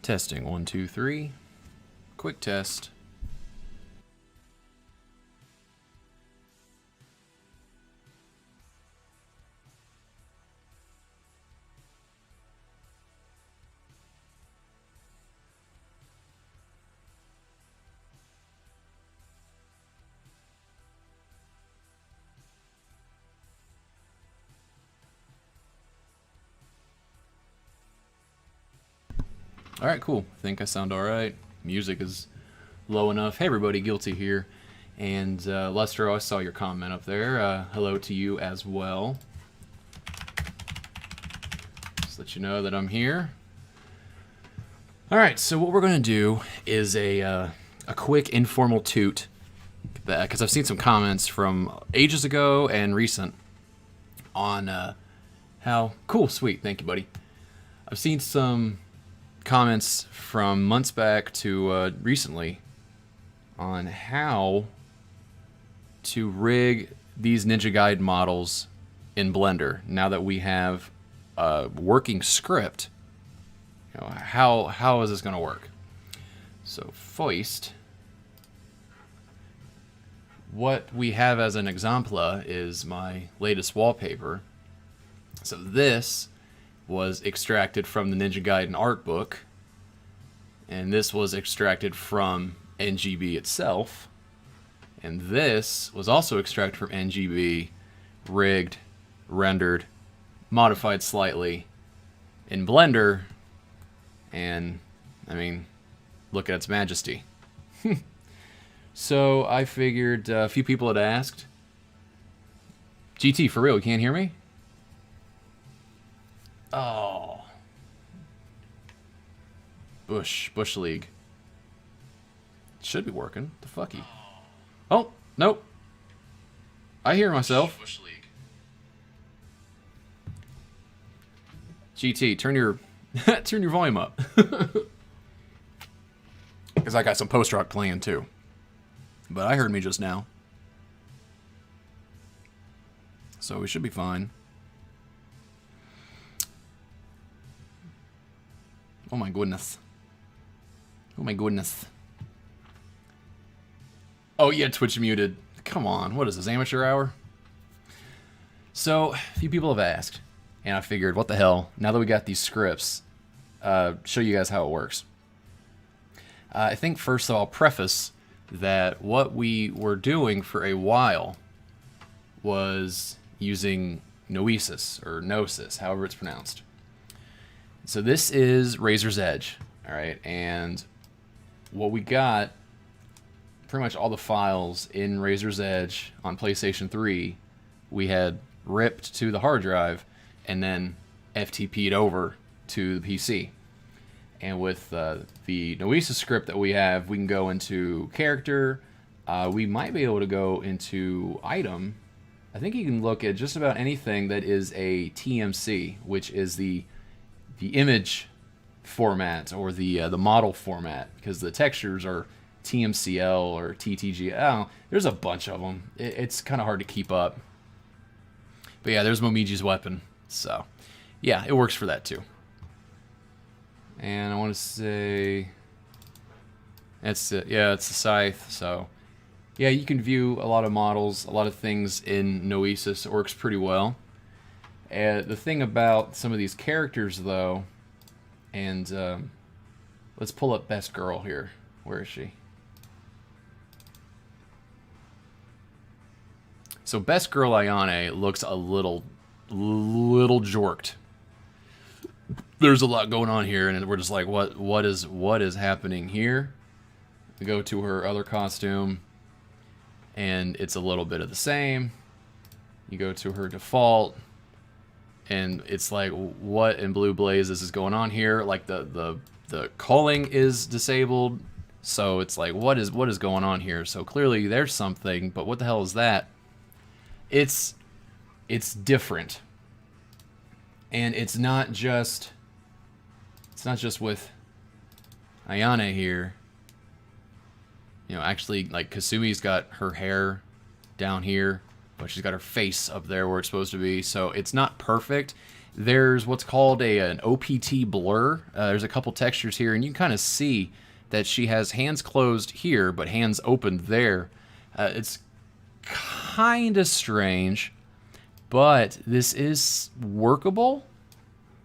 Testing 1, 2, 3. Quick test. Alright, cool. I think I sound alright. Music is low enough. Hey everybody, Guilty here. And Lester, I saw your comment up there. Hello to you as well. Just let you know that I'm here. Alright, so what we're going to do is a quick informal toot. Because I've seen some comments from ages ago and recent on how... Cool, sweet, thank you, buddy. I've seen some comments from months back to recently on how to rig these Ninja Gaiden models in Blender now that we have a working script. You know, how is this going to work? So first, what we have as an example is my latest wallpaper. So this was extracted from the Ninja Gaiden art book, and this was extracted from NGB itself, and this was also extracted from NGB, rigged, rendered, modified slightly in Blender, and I mean, look at its majesty. So I figured a few people had asked, GT, for real, you can't hear me? Oh. Bush League. Should be working. The fucky. Oh, nope. I hear myself. Bush League. GT, turn your turn your volume up. Because I got some post-rock playing too. But I heard me just now. So we should be fine. Oh my goodness. Oh my goodness. Oh yeah, Twitch muted. Come on, what is this, amateur hour? So, a few people have asked, and I figured, what the hell, now that we got these scripts, show you guys how it works. I think first of all, preface that what we were doing for a while was using Noesis, or Gnosis, however it's pronounced. So this is Razor's Edge, all right, and what we got, pretty much all the files in Razor's Edge on PlayStation 3, we had ripped to the hard drive and then FTP'd over to the PC. And with the Noesis script that we have, we can go into character, we might be able to go into item. I think you can look at just about anything that is a TMC, which is the image format or the model format, because the textures are TMCL or TTG. Oh, there's a bunch of them. It's kind of hard to keep up. But yeah, there's Momiji's weapon. So yeah, it works for that too. And I want to say it's the scythe. So yeah, you can view a lot of models, a lot of things in Noesis. It works pretty well. The thing about some of these characters, though, and let's pull up Best Girl here. Where is she? So Best Girl Ayane looks a little jorked. There's a lot going on here, and we're just like, what is happening here? We go to her other costume, and it's a little bit of the same. You go to her default, and it's like, what in blue blazes is going on here? Like the culling is disabled, so it's like, what is going on here? So clearly there's something, but what the hell is that? It's different, and it's not just with Ayane here. You know, actually, like, Kasumi's got her hair down here, but she's got her face up there where it's supposed to be. So it's not perfect, there's what's called an OPT blur. There's a couple textures here, and you can kind of see that she has hands closed here, but hands opened there. It's kind of strange, but this is workable.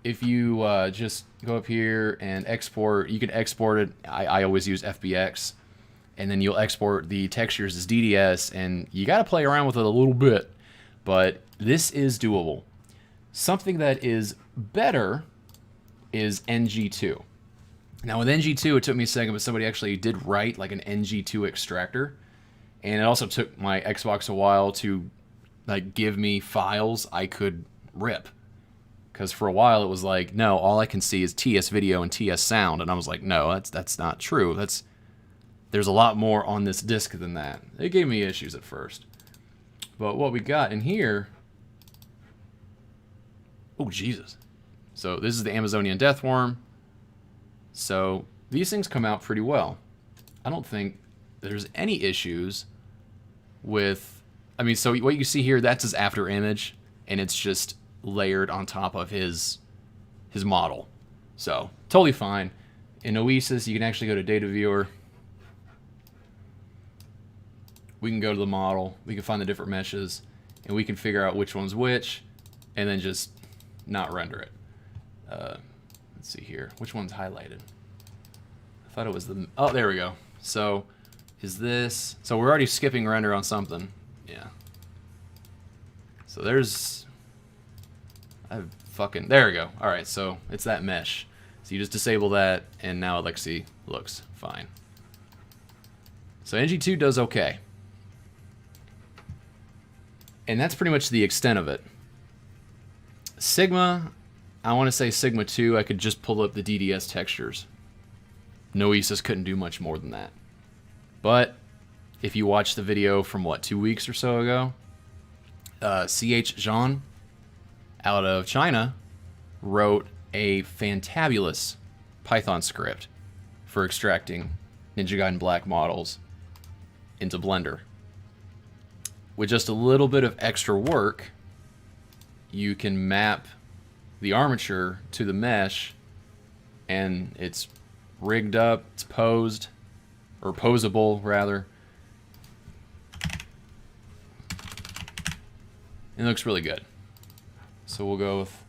If you just go up here and export, you can export it. I always use FBX, and then you'll export the textures as DDS, and you got to play around with it a little bit, but this is doable. Something that is better is NG2. Now with NG2, it took me a second, but somebody actually did write like an NG2 extractor, and it also took my Xbox a while to like give me files I could rip. Because for a while it was like, no, all I can see is TS video and TS sound, and I was like, no, that's not true. There's a lot more on this disc than that. It gave me issues at first. But what we got in here, oh Jesus. So this is the Amazonian Deathworm. So these things come out pretty well. I don't think there's any issues with, I mean, so what you see here, that's his after image, and it's just layered on top of his model. So totally fine. In Oasis, you can actually go to Data Viewer. We can go to the model, we can find the different meshes, and we can figure out which one's which, and then just not render it. Let's see here, which one's highlighted? I thought it was the, oh, there we go. So is this, so we're already skipping render on something. Yeah. So there's, there we go. All right, so it's that mesh. So you just disable that, and now Alexi looks fine. So NG2 does okay. And that's pretty much the extent of it. Sigma, I want to say Sigma 2, I could just pull up the DDS textures. Noesis couldn't do much more than that. But if you watch the video from, what, 2 weeks or so ago, CH Jean out of China wrote a fantabulous Python script for extracting Ninja Gaiden Black models into Blender. With just a little bit of extra work, you can map the armature to the mesh, and it's rigged up, it's posed, or posable rather. It looks really good. So we'll go with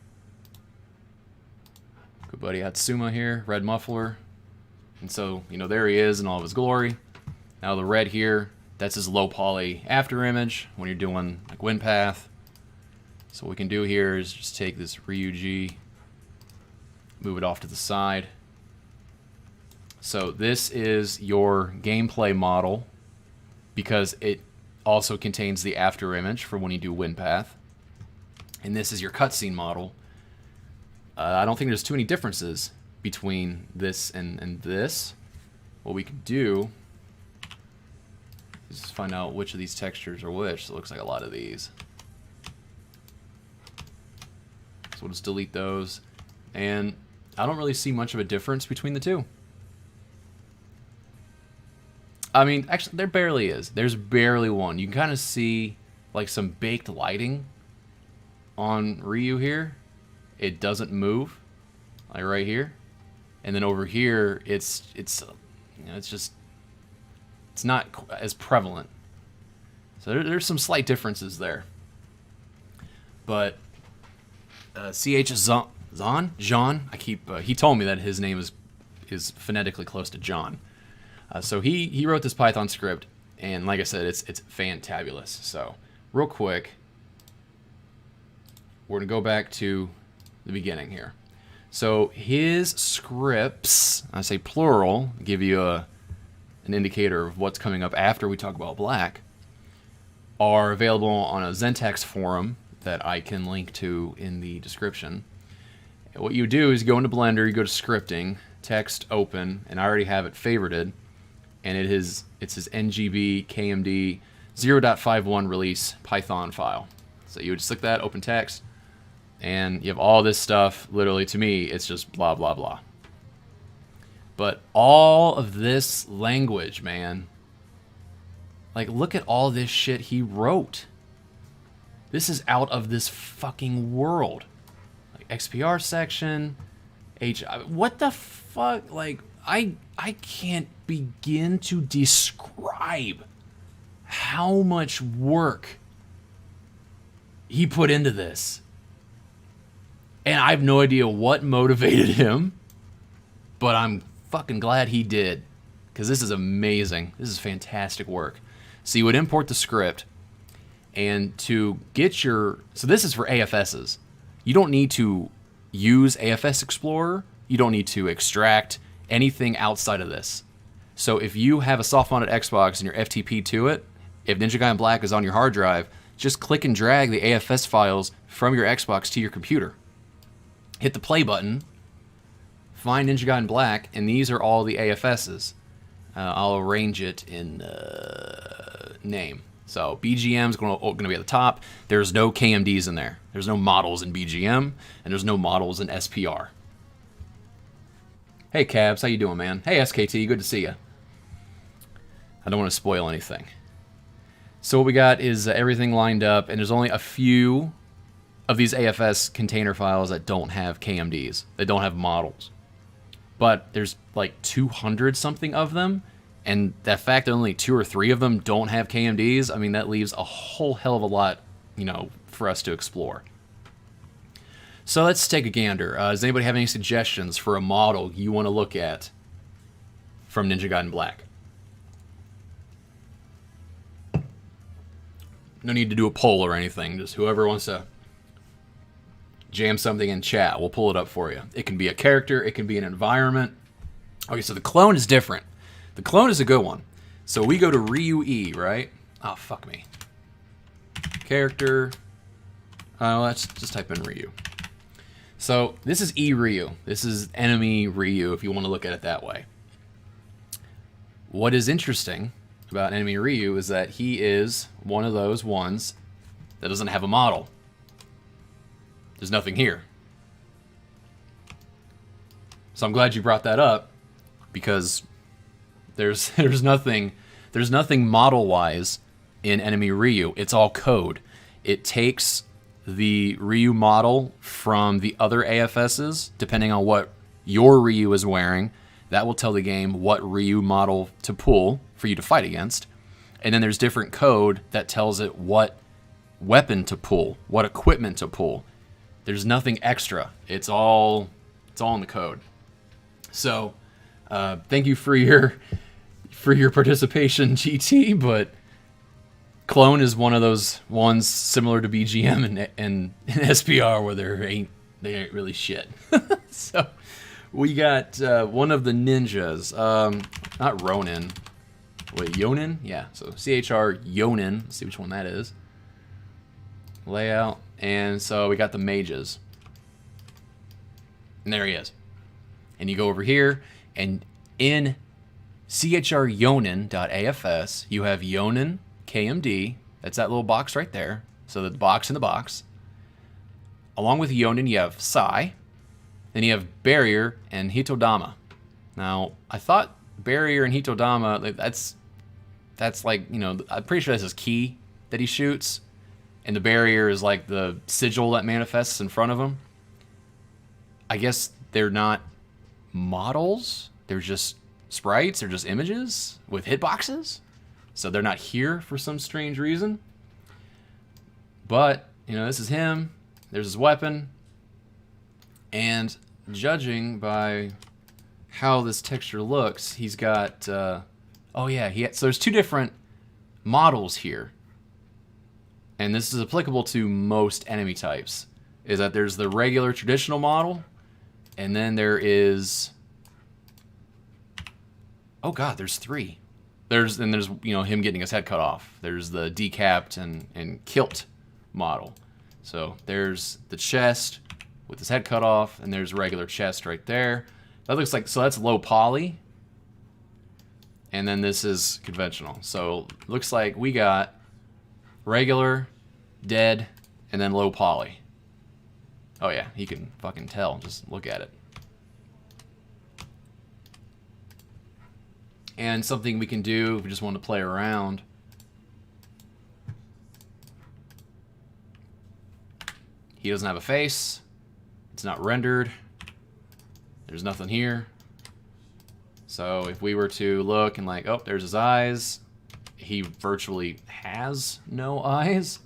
good buddy Hatsuma here, red muffler. And so, you know, there he is in all of his glory. Now the red here, that's his low poly after image when you're doing like wind path. So what we can do here is just take this Ryuji, move it off to the side. So this is your gameplay model because it also contains the after image for when you do wind path. And this is your cutscene model. I don't think there's too many differences between this and this. What we can do is find out which of these textures are which. So it looks like a lot of these. So we'll just delete those. And I don't really see much of a difference between the two. I mean, actually, there barely is. There's barely one. You can kind of see like some baked lighting on Ryu here. It doesn't move, like right here. And then over here, it's you know, it's not as prevalent. So there's some slight differences there. But CH Jean, he told me that his name is phonetically close to John. So he wrote this Python script, and like I said, it's fantabulous. So real quick, we're gonna go back to the beginning here. So his scripts, I say plural, give you an indicator of what's coming up after we talk about black, are available on a Zentex forum that I can link to in the description. And what you do is go into Blender, you go to scripting, text open, and I already have it favorited, and it's his NGB KMD 0.51 release Python file. So you would just click that, open text, and you have all this stuff. Literally, to me, it's just blah, blah, blah. But all of this language, man, like, look at all this shit he wrote. This is out of this fucking world. Like, XPR section, what the fuck? Like, I can't begin to describe how much work he put into this. And I have no idea what motivated him, but I'm fucking glad he did, because this is amazing. This is fantastic work. So you would import the script, and to get your... So this is for AFSs. You don't need to use AFS Explorer. You don't need to extract anything outside of this. So if you have a soft-mounted Xbox and your FTP to it, if Ninja Gaiden Black is on your hard drive, just click and drag the AFS files from your Xbox to your computer. Hit the play button, find Ninja Gaiden Black, and these are all the AFSs. I'll arrange it in name. So BGM is going to be at the top. There's no KMDs in there. There's no models in BGM, and there's no models in SPR. Hey, Cabs, how you doing, man? Hey, SKT, good to see you. I don't want to spoil anything. So what we got is everything lined up, and there's only a few of these AFS container files that don't have KMDs. They don't have models. But there's like 200 something of them, and that fact that only 2 or 3 of them don't have KMDs, I mean, that leaves a whole hell of a lot, you know, for us to explore. So let's take a gander. Does anybody have any suggestions for a model you want to look at from Ninja Gaiden Black? No need to do a poll or anything. Just whoever wants to jam something in chat, we'll pull it up for you. It can be a character. It can be an environment. Okay, so the clone is different. The clone is a good one. So we go to Ryu E, right? Oh, fuck me. Character. Let's just type in Ryu. So this is E Ryu. This is enemy Ryu, if you want to look at it that way. What is interesting about enemy Ryu is that he is one of those ones that doesn't have a model. There's nothing here. So I'm glad you brought that up, because there's nothing model-wise in enemy Ryu. It's all code. It takes the Ryu model from the other AFSs, depending on what your Ryu is wearing. That will tell the game what Ryu model to pull for you to fight against. And then there's different code that tells it what weapon to pull, what equipment to pull. There's nothing extra. It's all in the code. So thank you for your participation, GT, but Clone is one of those ones similar to BGM and SPR where they ain't really shit. So we got one of the ninjas, not Ronin. Wait, Yonin? Yeah, so CHR Yonin. Let's see which one that is. Layout. And so we got the mages. And there he is. And you go over here, and in chryonin.afs, you have Yonin KMD. That's that little box right there. So the box in the box. Along with Yonin, you have Sai. Then you have Barrier and Hitodama. Now, I thought Barrier and Hitodama, that's like, you know, I'm pretty sure that's his key that he shoots. And the barrier is like the sigil that manifests in front of him. I guess they're not models. They're just sprites. They're just images with hitboxes. So they're not here for some strange reason. But, you know, this is him. There's his weapon. And judging by how this texture looks, he's got... so there's 2 different models here. And this is applicable to most enemy types, is that there's the regular traditional model, and then there is... Oh god, there's 3. There's you know, him getting his head cut off. There's the decapped and kilt model. So there's the chest with his head cut off, and there's regular chest right there. That looks like, so that's low poly. And then this is conventional. So looks like we got regular, dead, and then low poly. Oh yeah, you can fucking tell. Just look at it. And something we can do if we just want to play around. He doesn't have a face. It's not rendered. There's nothing here. So if we were to look and like, oh, there's his eyes. He virtually has no eyes.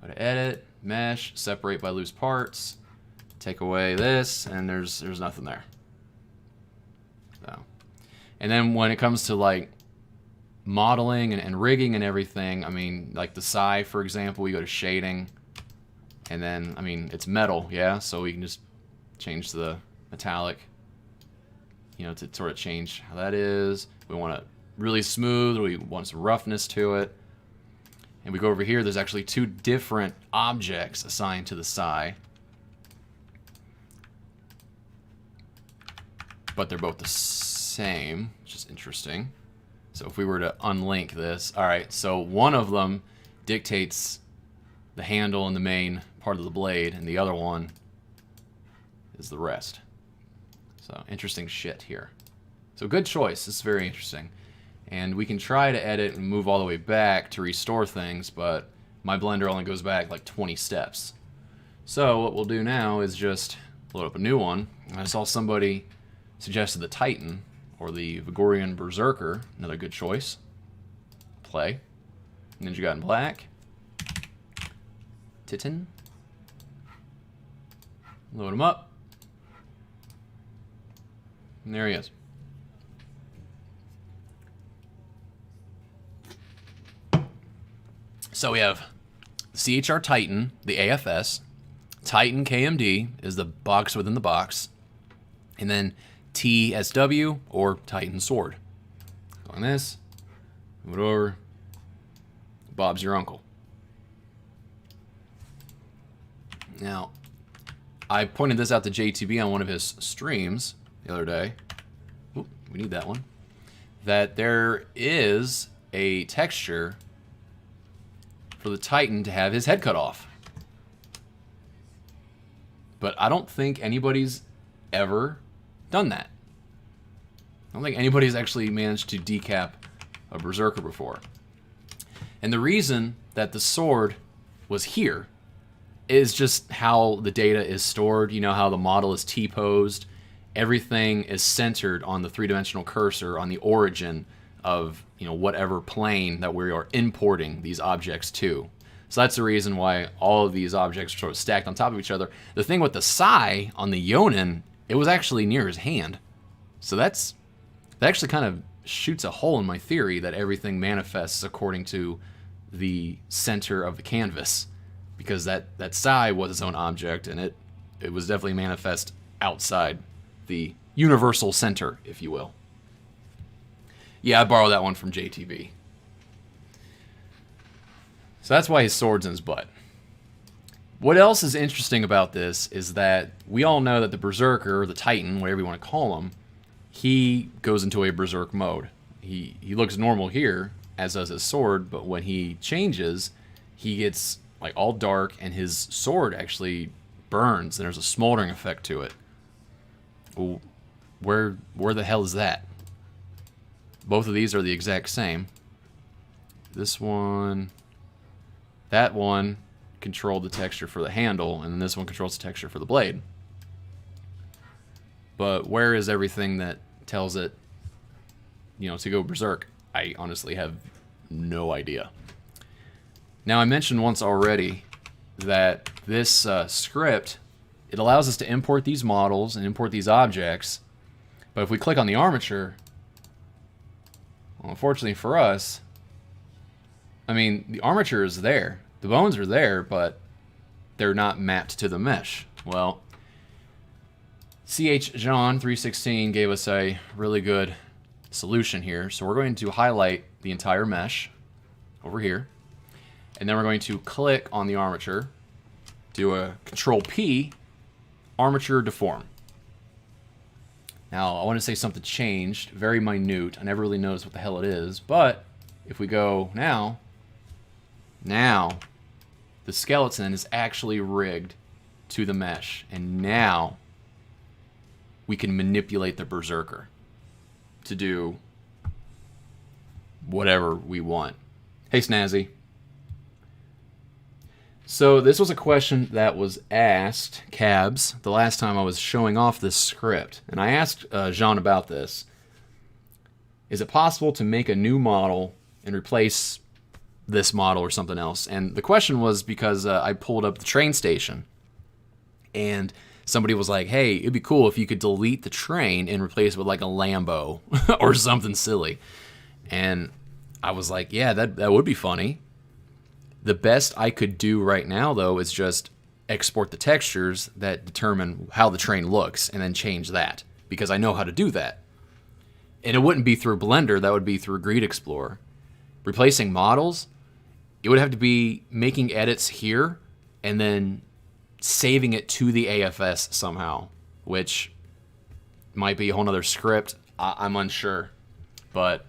Go to edit, mesh, separate by loose parts. Take away this, and there's nothing there. So, and then when it comes to like modeling and rigging and everything, I mean, like the Psy, for example, we go to shading, and then, I mean, it's metal, yeah, so we can just change the metallic, you know, to sort of change how that is. We want it really smooth, or we want some roughness to it. And we go over here, there's actually two different objects assigned to the Psy, but they're both the same, which is interesting. So if we were to unlink this, all right, so one of them dictates the handle and the main part of the blade, and the other one is the rest. So interesting shit here. So good choice, this is very interesting. And we can try to edit and move all the way back to restore things, but my Blender only goes back like 20 steps. So what we'll do now is just load up a new one. I saw somebody suggested the Titan, or the Vigorian Berserker, another good choice. Play. Ninja God in Black. Titan. Load him up. And there he is. So we have CHR Titan, the AFS. Titan KMD is the box within the box. And then TSW, or Titan Sword. On this, move it over. Bob's your uncle. Now, I pointed this out to JTB on one of his streams the other day. Oop, we need that one. That there is a texture for the Titan to have his head cut off. But I don't think anybody's ever done that. I don't think anybody's actually managed to decap a Berserker before. And the reason that the sword was here is just how the data is stored. You know how the model is T-posed. Everything is centered on the three-dimensional cursor on the origin of, you know, whatever plane that we are importing these objects to. So that's the reason why all of these objects are sort of stacked on top of each other. The thing with the Psy on the Yonin, it was actually near his hand. So that actually kind of shoots a hole in my theory that everything manifests according to the center of the canvas. Because that Psy was its own object, and it was definitely manifest outside the universal center, if you will. Yeah, I borrowed that one from JTB. So that's why his sword's in his butt. What else is interesting about this is that we all know that the Berserker, or the Titan, whatever you want to call him, he goes into a Berserk mode. He looks normal here, as does his sword, but when he changes, he gets like all dark, and his sword actually burns, and there's a smoldering effect to it. Well, where the hell is that? Both of these are the exact same. This one, that one controlled the texture for the handle, and then this one controls the texture for the blade. But where is everything that tells it, you know, to go berserk? I honestly have no idea. Now, I mentioned once already that this script, it allows us to import these models and import these objects, but if we click on the armature, well, unfortunately for us, I mean, the armature is there. The bones are there, but they're not mapped to the mesh. Well, CH John 316 gave us a really good solution here. So we're going to highlight the entire mesh over here. And then we're going to click on the armature, do a Control P, Armature Deform. Now, I want to say something changed, very minute. I never really noticed what the hell it is, but if we go now, the skeleton is actually rigged to the mesh, and now we can manipulate the Berserker to do whatever we want. Hey, Snazzy. So this was a question that was asked, Cabs, the last time I was showing off this script. And I asked Jean about this. Is it possible to make a new model and replace this model or something else? And the question was because I pulled up the train station. And somebody was like, hey, it'd be cool if you could delete the train and replace it with like a Lambo or something silly. And I was like, yeah, that would be funny. The best I could do right now, though, is just export the textures that determine how the train looks and then change that, because I know how to do that. And it wouldn't be through Blender, that would be through Grid Explorer. Replacing models, it would have to be making edits here and then saving it to the AFS somehow, which might be a whole nother script. I'm unsure. But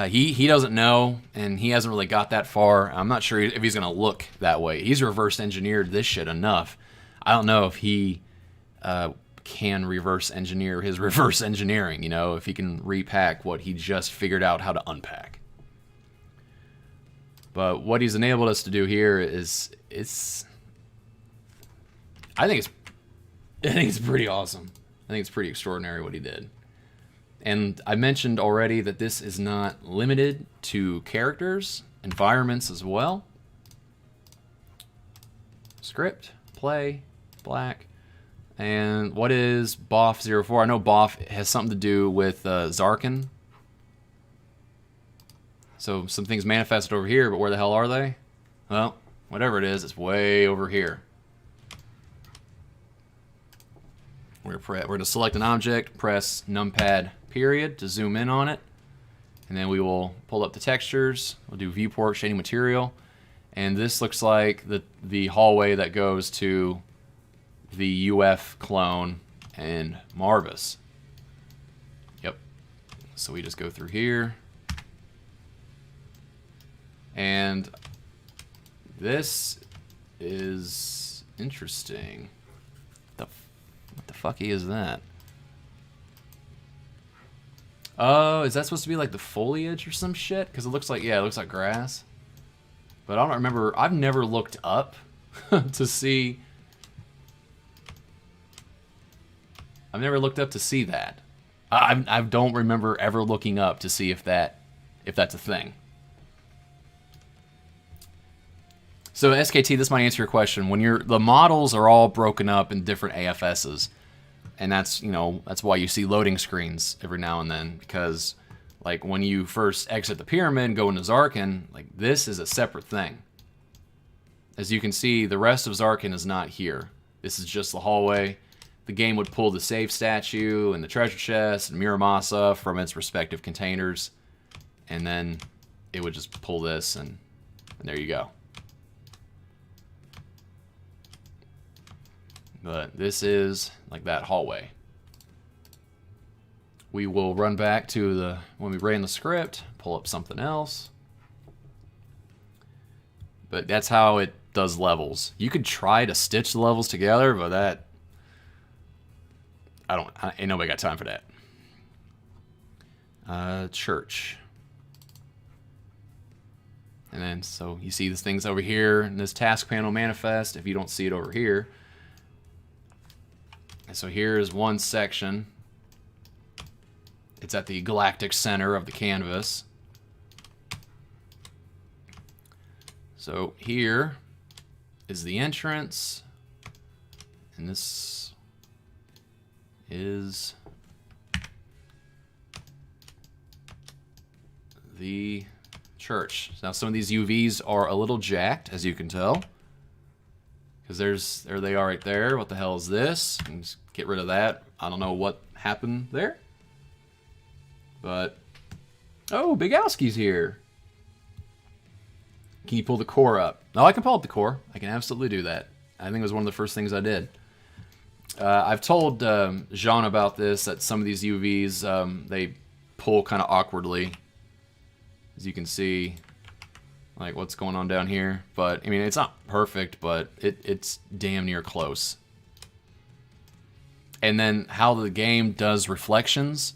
he doesn't know, and he hasn't really got that far. I'm not sure if he's going to look that way. He's reverse engineered this shit enough. I don't know if he can reverse engineer his reverse engineering, you know, if he can repack what he just figured out how to unpack. But what he's enabled us to do here is, I think it's pretty awesome. I think it's pretty extraordinary what he did. And I mentioned already that this is not limited to characters, environments as well. Script, play, black. And what is BOF04? I know BOF has something to do with Zarkin. So some things manifested over here, but where the hell are they? Well, whatever it is, it's way over here. We're going to select an object, press numpad period to zoom in on it, and then we will pull up the textures. We'll do Viewport Shading Material, and this looks like the hallway that goes to the UF clone and Marvis. Yep. So we just go through here, and this is interesting. What the fucky is that? Oh, is that supposed to be like the foliage or some shit? Because it looks like, yeah, it looks like grass. But I don't remember. I've never looked up to see. I've never looked up to see that. I don't remember ever looking up to see if that's a thing. So SKT, this might answer your question. When the models are all broken up in different AFSs, and that's why you see loading screens every now and then, because like when you first exit the pyramid and go into Zarkin, like this is a separate thing. As you can see, the rest of Zarkin is not here. This is just the hallway. The game would pull the save statue and the treasure chest and Muramasa from its respective containers, and then it would just pull this, and there you go. But this is like that hallway. We will run back to when we ran the script, pull up something else. But that's how it does levels. You could try to stitch the levels together, but that ain't nobody got time for that. Church. And then so you see these things over here in this task panel manifest if you don't see it over here. And so here is one section. It's at the galactic center of the canvas. So here is the entrance, and this is the church. Now some of these UVs are a little jacked, as you can tell. Because there they are right there. What the hell is this? And just get rid of that. I don't know what happened there. But, oh, Big Owski's here. Can you pull the core up? Oh, I can pull up the core. I can absolutely do that. I think it was one of the first things I did. I've told Jean about this, that some of these UVs, they pull kind of awkwardly. As you can see, like what's going on down here. But, I mean, it's not perfect, but it's damn near close. And then how the game does reflections,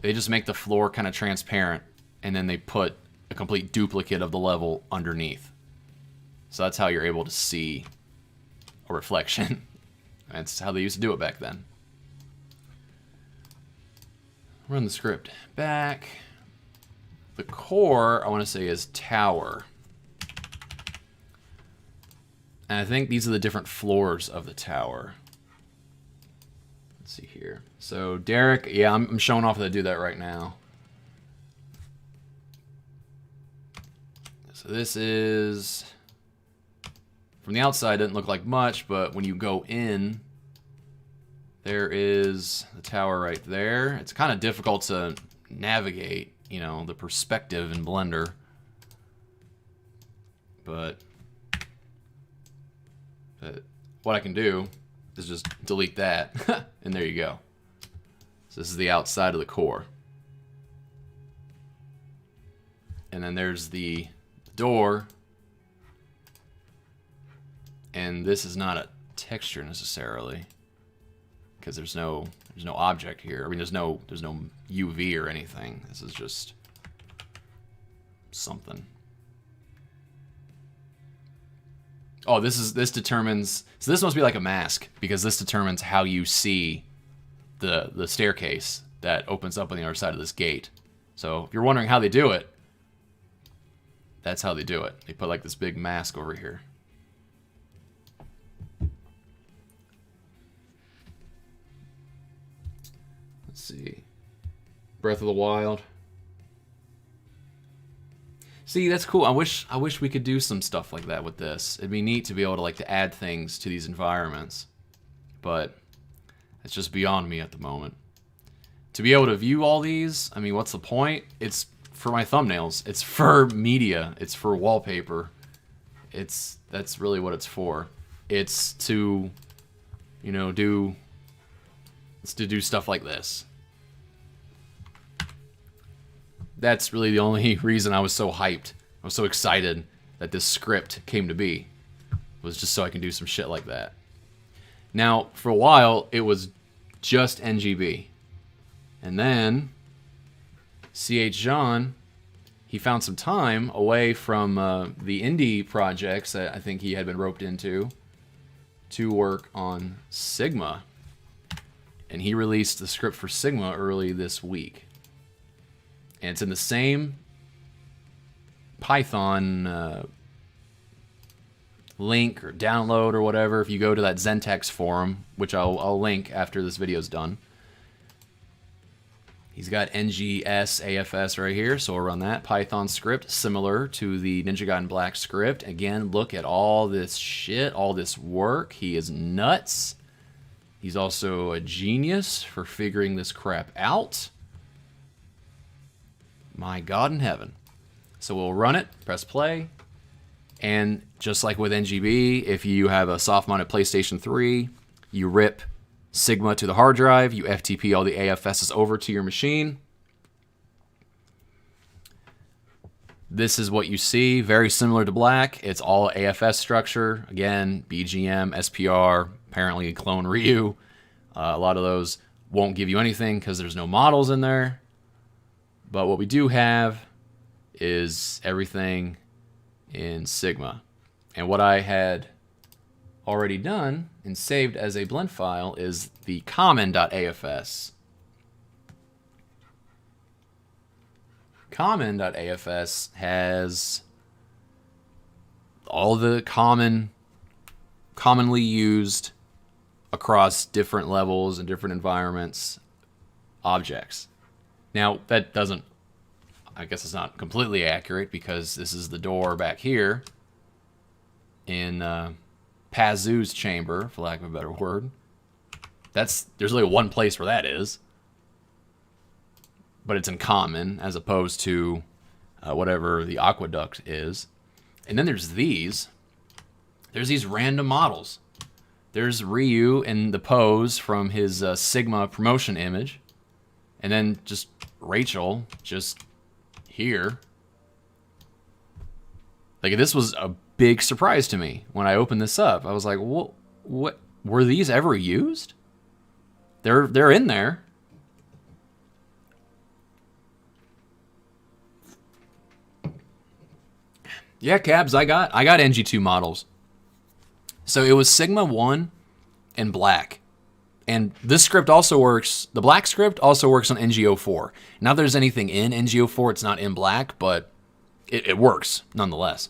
they just make the floor kind of transparent, and then they put a complete duplicate of the level underneath. So that's how you're able to see a reflection. That's how they used to do it back then. Run the script back. The core, I want to say, is tower. And I think these are the different floors of the tower. Let's see here. So Derek, yeah, I'm showing off that I do that right now. So this is, from the outside, it doesn't look like much, but when you go in, there is the tower right there. It's kind of difficult to navigate, you know, the perspective in Blender. But what I can do is just delete that, and there you go. So this is the outside of the core. And then there's the door. And this is not a texture necessarily, because there's no object here. I mean, there's no UV or anything. This is just something. Oh, this determines. So this must be like a mask, because this determines how you see the staircase that opens up on the other side of this gate. So if you're wondering how they do it, that's how they do it. They put like this big mask over here. Let's see. Breath of the Wild. See, that's cool. I wish we could do some stuff like that with this. It'd be neat to be able to add things to these environments. But it's just beyond me at the moment. To be able to view all these, I mean, what's the point? It's for my thumbnails. It's for media. It's for wallpaper. That's really what it's for. It's to, you know, do stuff like this. That's really the only reason I was so hyped. I was so excited that this script came to be. Was just so I can do some shit like that. Now, for a while, it was just NGB. And then, C.H. Jean, he found some time away from the indie projects that I think he had been roped into to work on Sigma. And he released the script for Sigma early this week. And it's in the same Python link or download or whatever. If you go to that Zentex forum, which I'll link after this video's done. He's got NGS AFS right here, so we'll run that. Python script, similar to the Ninja Gaiden Black script. Again, look at all this shit, all this work. He is nuts. He's also a genius for figuring this crap out. My God in heaven. So we'll run it, press play, and just like with NGB, if you have a soft-mounted PlayStation 3, you rip Sigma to the hard drive, you FTP all the AFSs over to your machine. This is what you see, very similar to Black. It's all AFS structure. Again, BGM, SPR, apparently Clone Ryu. A lot of those won't give you anything because there's no models in there. But what we do have is everything in Sigma. And what I had already done and saved as a blend file is the common.afs. Common.afs has all the commonly used across different levels and different environments objects. Now, that doesn't, I guess it's not completely accurate because this is the door back here in Pazu's chamber, for lack of a better word. There's only one place where that is. But it's in common as opposed to whatever the aqueduct is. And then there's these. There's these random models. There's Ryu in the pose from his Sigma promotion image. And then just Rachel, just here. Like, this was a big surprise to me when I opened this up. I was like, what were these ever used? They're in there. Yeah, Cabs, I got NG2 models. So it was Sigma 1 and black. And this script also works, the black script also works on NG04. Not that there's anything in NG04, it's not in black, but it works nonetheless.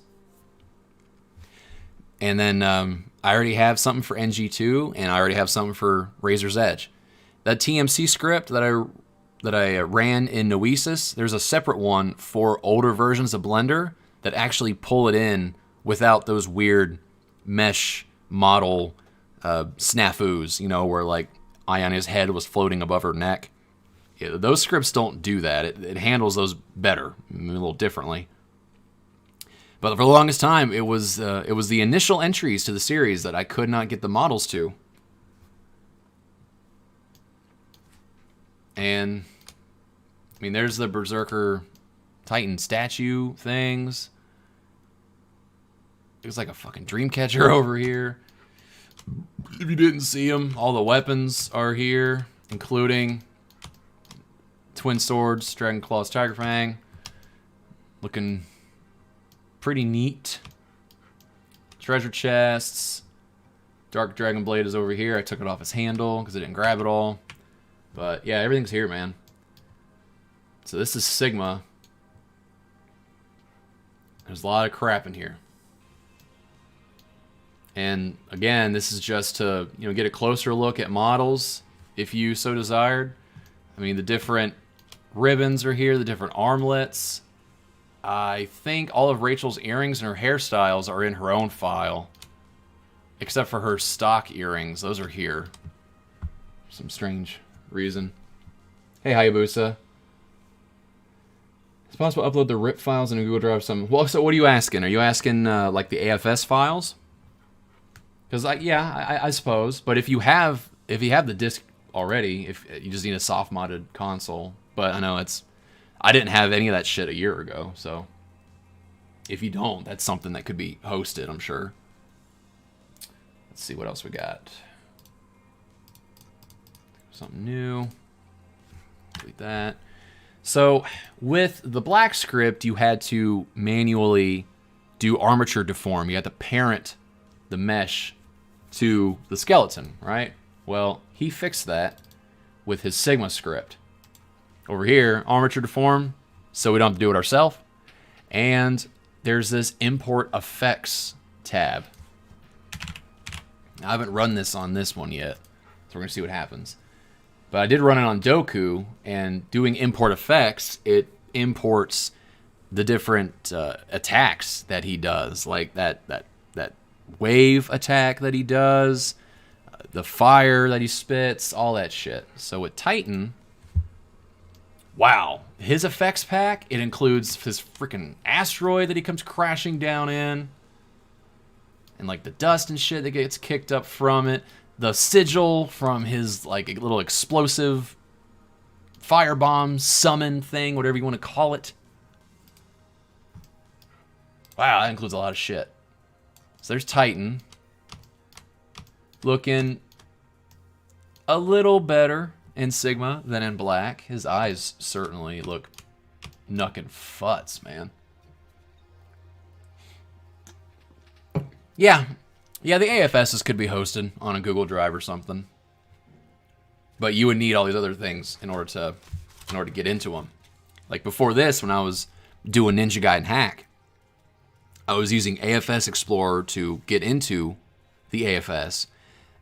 And then I already have something for NG2, and I already have something for Razor's Edge. That TMC script that I ran in Noesis, there's a separate one for older versions of Blender that actually pull it in without those weird mesh model snafus, you know, where like Ayana's head was floating above her neck. Yeah, those scripts don't do that. It handles those better, a little differently. But for the longest time, it was the initial entries to the series that I could not get the models to. And I mean, there's the Berserker Titan statue things. There's like a fucking Dreamcatcher over here. If you didn't see them, all the weapons are here, including Twin Swords, Dragon Claws, Tiger Fang. Looking pretty neat. Treasure chests. Dark Dragon Blade is over here. I took it off its handle because I didn't grab it all. But yeah, everything's here, man. So this is Sigma. There's a lot of crap in here. And again, this is just to, you know, get a closer look at models if you so desired. I mean, the different ribbons are here, the different armlets. I think all of Rachel's earrings and her hairstyles are in her own file, except for her stock earrings. Those are here. For some strange reason. Hey, Hayabusa. It's possible to upload the RIP files in a Google Drive. Well, so what are you asking? Are you asking like the AFS files? Because I suppose. But if you have the disc already, if you just need a soft modded console. But I know I didn't have any of that shit a year ago. So if you don't, that's something that could be hosted, I'm sure. Let's see what else we got. Something new. Delete that. So with the black script, you had to manually do Armature Deform. You had to parent the mesh to the skeleton, right? Well, he fixed that with his Sigma script. Over here, Armature Deform, so we don't have to do it ourselves. And there's this Import Effects tab. I haven't run this on this one yet, so we're going to see what happens. But I did run it on Doku, and doing Import Effects, it imports the different attacks that he does, like that wave attack that he does, the fire that he spits, all that shit. So with Titan, wow, his effects pack, it includes his freaking asteroid that he comes crashing down in, and like the dust and shit that gets kicked up from it, the sigil from his like little explosive firebomb summon thing, whatever you want to call it. Wow, that includes a lot of shit. So there's Titan. Looking a little better in Sigma than in black. His eyes certainly look knuckin' futs, man. Yeah, the AFSs could be hosted on a Google Drive or something. But you would need all these other things in order to get into them. Like before this, when I was doing Ninja Gaiden Hack, I was using AFS Explorer to get into the AFS,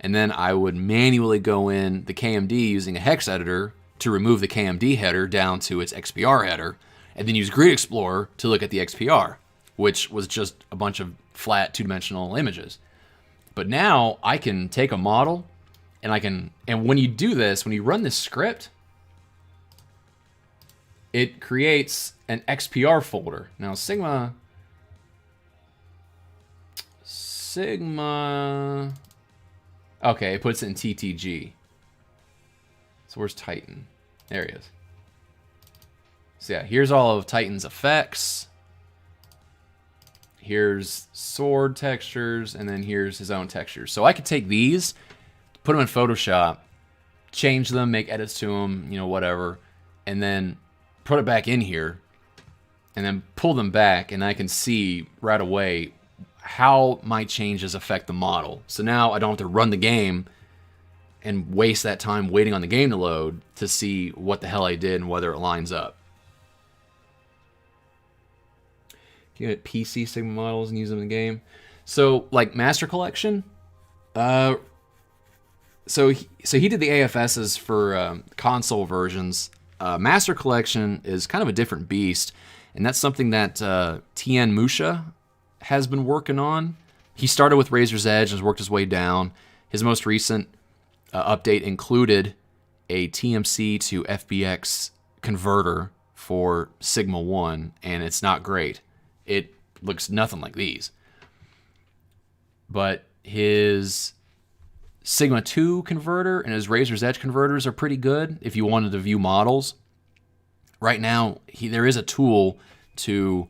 and then I would manually go in the KMD using a hex editor to remove the KMD header down to its XPR header, and then use Grid Explorer to look at the XPR, which was just a bunch of flat two-dimensional images. But now I can take a model, and when you do this, when you run this script, it creates an XPR folder. Now Sigma, okay, it puts it in TTG. So where's Titan? There he is. So yeah, here's all of Titan's effects. Here's sword textures, and then here's his own textures. So I could take these, put them in Photoshop, change them, make edits to them, you know, whatever, and then put it back in here and then pull them back, and I can see right away how my changes affect the model. So now I don't have to run the game and waste that time waiting on the game to load to see what the hell I did and whether it lines up. You get PC Sigma models and use them in the game. So, like Master Collection, so he did the AFSs for console versions. Master Collection is kind of a different beast, and that's something that Tien Musha has been working on. He started with Razor's Edge and has worked his way down. His most recent update included a TMC to FBX converter for Sigma 1, and it's not great. It looks nothing like these. But his Sigma 2 converter and his Razor's Edge converters are pretty good if you wanted to view models. Right now, there is a tool to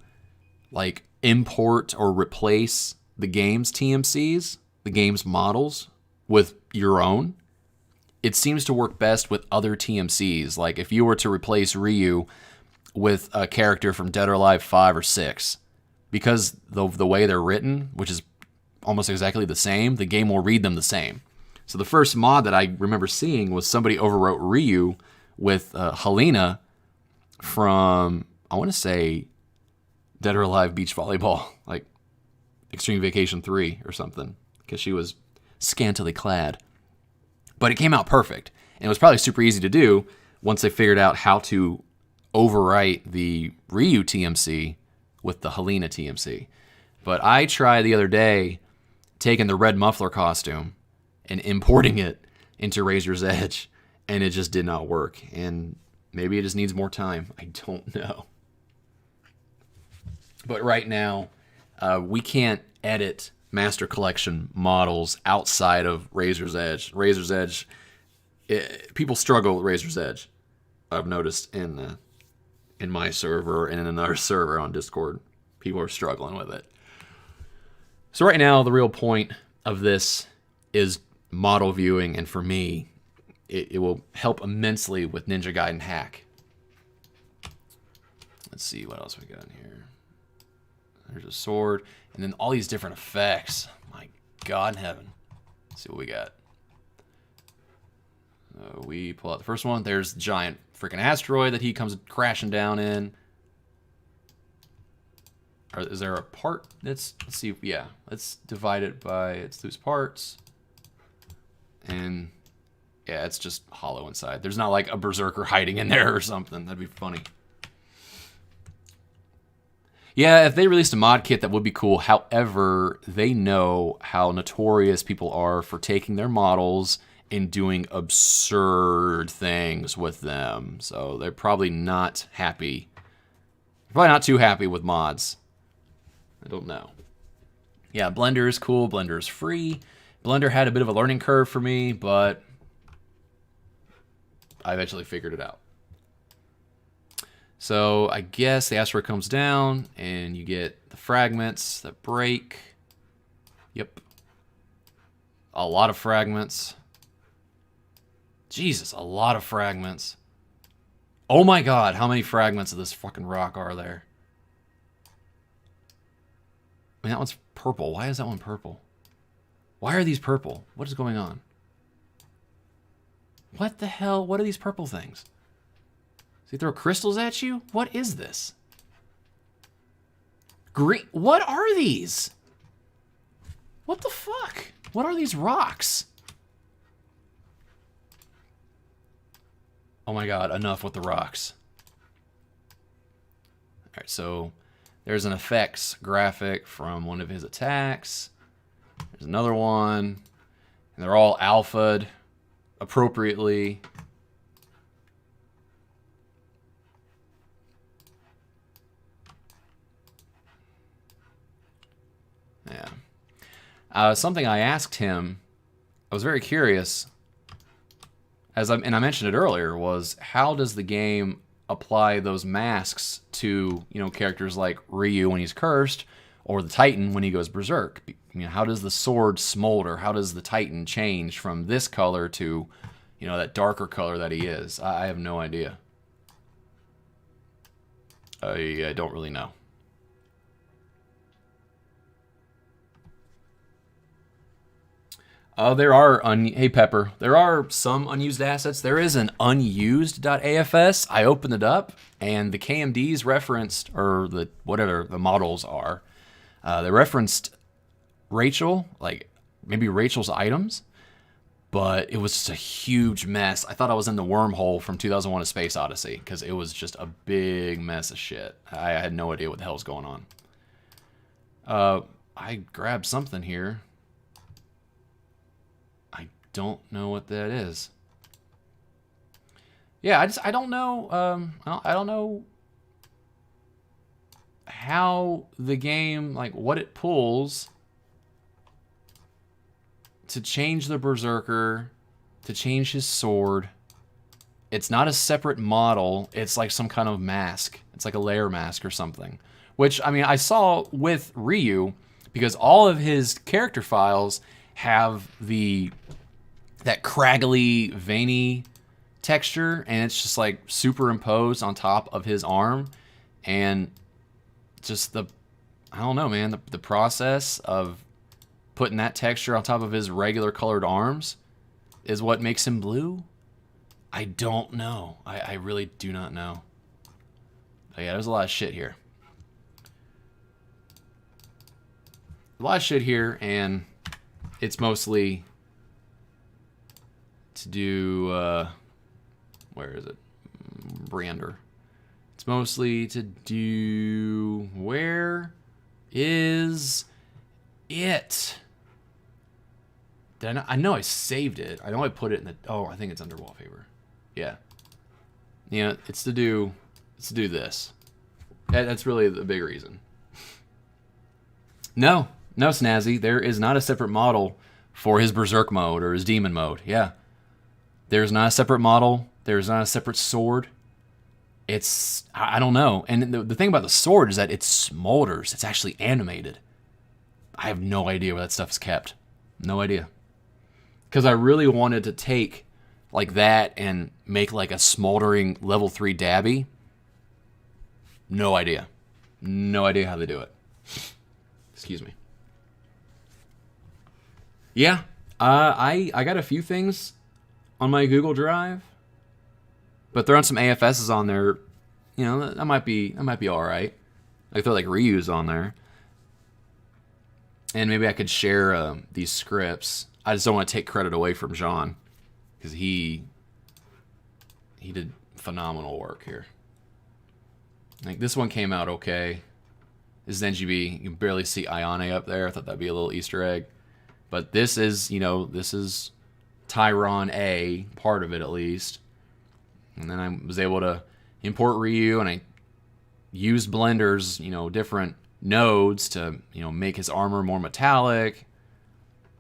like import or replace the game's TMCs, the game's models, with your own. It seems to work best with other TMCs. Like if you were to replace Ryu with a character from Dead or Alive 5 or 6, because the way they're written, which is almost exactly the same, the game will read them the same. So the first mod that I remember seeing was somebody overwrote Ryu with Helena from, I want to say, Dead or Alive Beach Volleyball, like Extreme Vacation 3 or something, because she was scantily clad. But it came out perfect, and it was probably super easy to do once they figured out how to overwrite the Ryu TMC with the Helena TMC. But I tried the other day taking the red muffler costume and importing it into Razor's Edge, and it just did not work. And maybe it just needs more time. I don't know. But right now, we can't edit Master Collection models outside of Razor's Edge. Razor's Edge, people struggle with Razor's Edge. I've noticed in my server and in another server on Discord, people are struggling with it. So right now, the real point of this is model viewing, and for me, it will help immensely with Ninja Gaiden Hack. Let's see what else we got in here. There's a sword, and then all these different effects. My God in heaven. Let's see what we got. We pull out the first one. There's the giant freaking asteroid that he comes crashing down in. Or is there a part? Let's see. Yeah, let's divide it by its loose parts. And yeah, it's just hollow inside. There's not like a berserker hiding in there or something. That'd be funny. Yeah, if they released a mod kit, that would be cool. However, they know how notorious people are for taking their models and doing absurd things with them. So they're probably not happy. Probably not too happy with mods. I don't know. Yeah, Blender is cool. Blender is free. Blender had a bit of a learning curve for me, but I eventually figured it out. So I guess the asteroid comes down and you get the fragments that break. Yep. A lot of fragments. Jesus, a lot of fragments. Oh my God, how many fragments of this fucking rock are there? I mean, that one's purple. Why is that one purple? Why are these purple? What is going on? What the hell? What are these purple things? Does he throw crystals at you? What is this? Green. What are these? What the fuck? What are these rocks? Oh my God, enough with the rocks. All right, so there's an effects graphic from one of his attacks. There's another one. And they're all alpha'd appropriately. Yeah. Something I asked him, I was very curious, and I mentioned it earlier, was how does the game apply those masks to, characters like Ryu when he's cursed, or the Titan when he goes berserk? How does the sword smolder? How does the Titan change from this color to, that darker color that he is? I have no idea. I don't really know. There are, hey Pepper, there are some unused assets. There is an unused.afs. I opened it up, and the KMDs referenced, or the whatever the models are, they referenced Rachel, like maybe Rachel's items, but it was just a huge mess. I thought I was in the wormhole from 2001: A Space Odyssey, because it was just a big mess of shit. I had no idea what the hell was going on. I grabbed something here. Don't know what that is. Yeah, I don't know. I don't know how the game, like what it pulls to change the Berserker, to change his sword. It's not a separate model. It's like some kind of mask. It's like a layer mask or something. Which, I mean, I saw with Ryu, because all of his character files have that craggly, veiny texture, and it's just like superimposed on top of his arm, and just I don't know, man, the process of putting that texture on top of his regular colored arms is what makes him blue? I don't know. I really do not know. But yeah, there's a lot of shit here. A lot of shit here, and it's mostly to do, where is it? Brander. It's mostly to do, where is it? Did I know I saved it. I know I put it in the, oh, I think it's under wallpaper. Yeah. Yeah, it's to do this. That's really the big reason. No, Snazzy, there is not a separate model for his Berserk mode or his Demon mode. Yeah. There's not a separate model. There's not a separate sword. It's, I don't know. And the thing about the sword is that it smolders. It's actually animated. I have no idea where that stuff is kept. No idea. Because I really wanted to take like that and make like a smoldering level 3 Dabby. No idea. No idea how they do it. Excuse me. Yeah. I got a few things on my Google Drive, but throwing some AFSs on there, you know, that might be all right. I could throw like reuse on there, and maybe I could share these scripts. I just don't want to take credit away from John, because he did phenomenal work here. Like this one came out okay. This is NGB. You can barely see Ione up there. I thought that'd be a little Easter egg, but this is, you know, this is Tyron A, part of it at least. And then I was able to import Ryu, and I used Blender's, you know, different nodes to, you know, make his armor more metallic,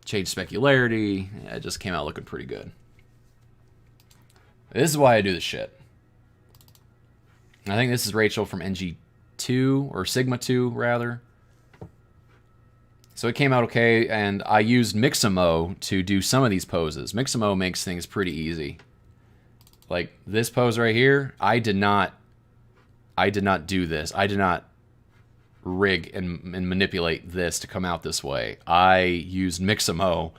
change specularity. It just came out looking pretty good. This is why I do this shit. I think this is Rachel from NG2, or Sigma 2 rather. So it came out okay, and I used Mixamo to do some of these poses. Mixamo makes things pretty easy. Like this pose right here, I did not do this. I did not rig and manipulate this to come out this way. I used Mixamo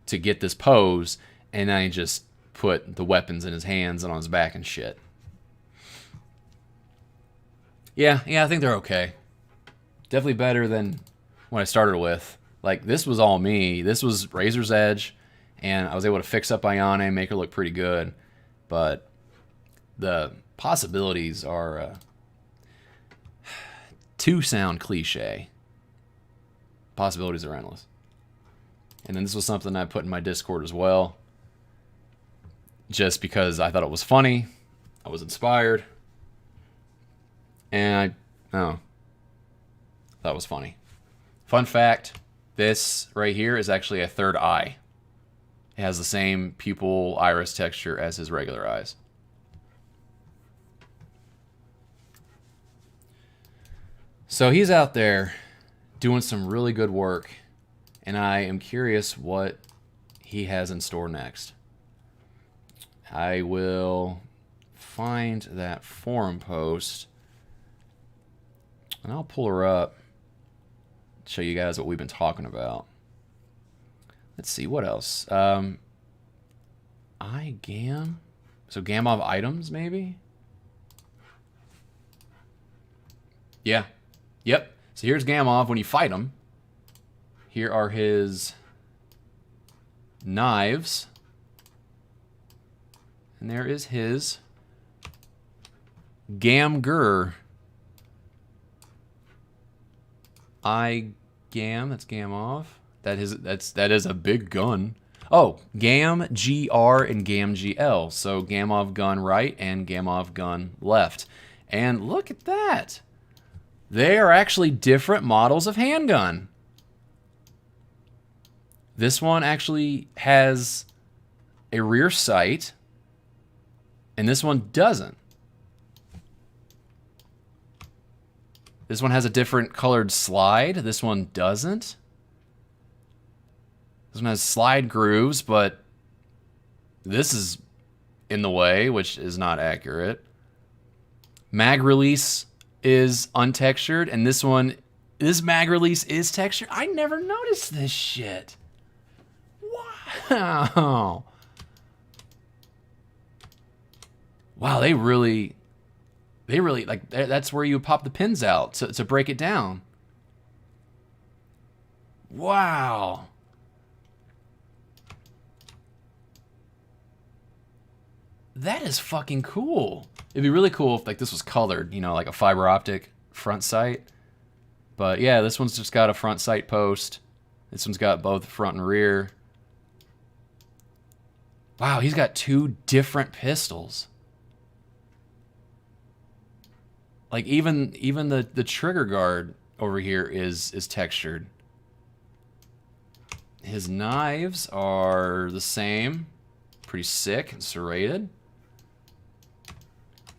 to get this pose, and I just put the weapons in his hands and on his back and shit. Yeah, I think they're okay. Definitely better than what I started with. Like, this was all me. This was Razor's Edge, and I was able to fix up Ione and make her look pretty good. But the possibilities are to sound cliche. Possibilities are endless. And then this was something I put in my Discord as well, just because I thought it was funny. I was inspired. And thought it was funny. Fun fact, this right here is actually a third eye. It has the same pupil iris texture as his regular eyes. So he's out there doing some really good work, and I am curious what he has in store next. I will find that forum post And I'll pull her up, show you guys what we've been talking about. Let's see, what else? IGAM. So GAM of items, maybe? Yeah. Yep. So here's Gamov when you fight him. Here are his knives. And there is his Gamgur. IGAM, that's Gamov. That is a big gun. Oh, Gam GR and Gam GL. So Gamov gun right and Gamov gun left. And look at that. They are actually different models of handgun. This one actually has a rear sight, and this one doesn't. This one has a different colored slide. This one doesn't. This one has slide grooves, but this is in the way, which is not accurate. Mag release is untextured, and this mag release is textured. I never noticed this shit. Wow. Wow, they really, like, that's where you pop the pins out to break it down. Wow. That is fucking cool. It'd be really cool if like this was colored, you know, like a fiber optic front sight. But yeah, this one's just got a front sight post. This one's got both front and rear. Wow, he's got two different pistols. Like even the trigger guard over here is textured. His knives are the same, pretty sick and serrated.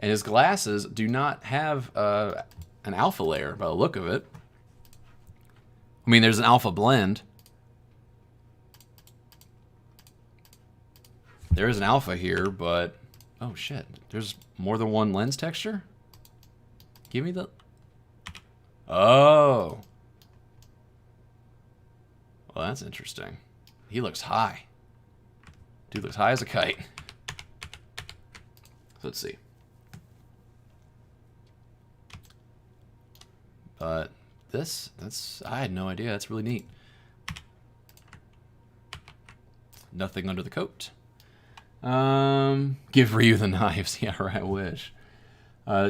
And his glasses do not have an alpha layer by the look of it. I mean, there's an alpha blend. There is an alpha here, but oh shit, there's more than one lens texture? Give me the... Oh. Well, that's interesting. He looks high. Dude looks high as a kite. Let's see. But I had no idea. That's really neat. Nothing under the coat. Give Ryu the knives. Yeah, right, I wish.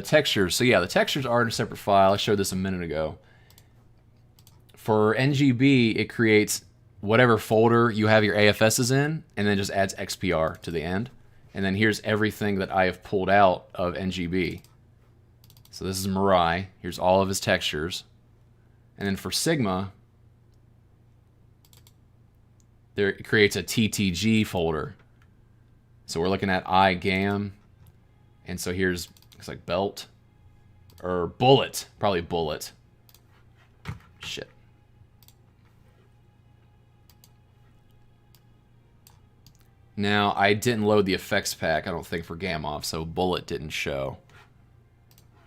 Textures. So yeah, the textures are in a separate file. I showed this a minute ago. For NGB, it creates whatever folder you have your AFSs in, and then just adds XPR to the end. And then here's everything that I have pulled out of NGB. So this is Mirai. Here's all of his textures. And then for Sigma, it creates a TTG folder. So we're looking at IGAM. And so here's, looks like belt. Or bullet. Probably bullet. Shit. Now, I didn't load the effects pack, I don't think, for Gamov, so bullet didn't show.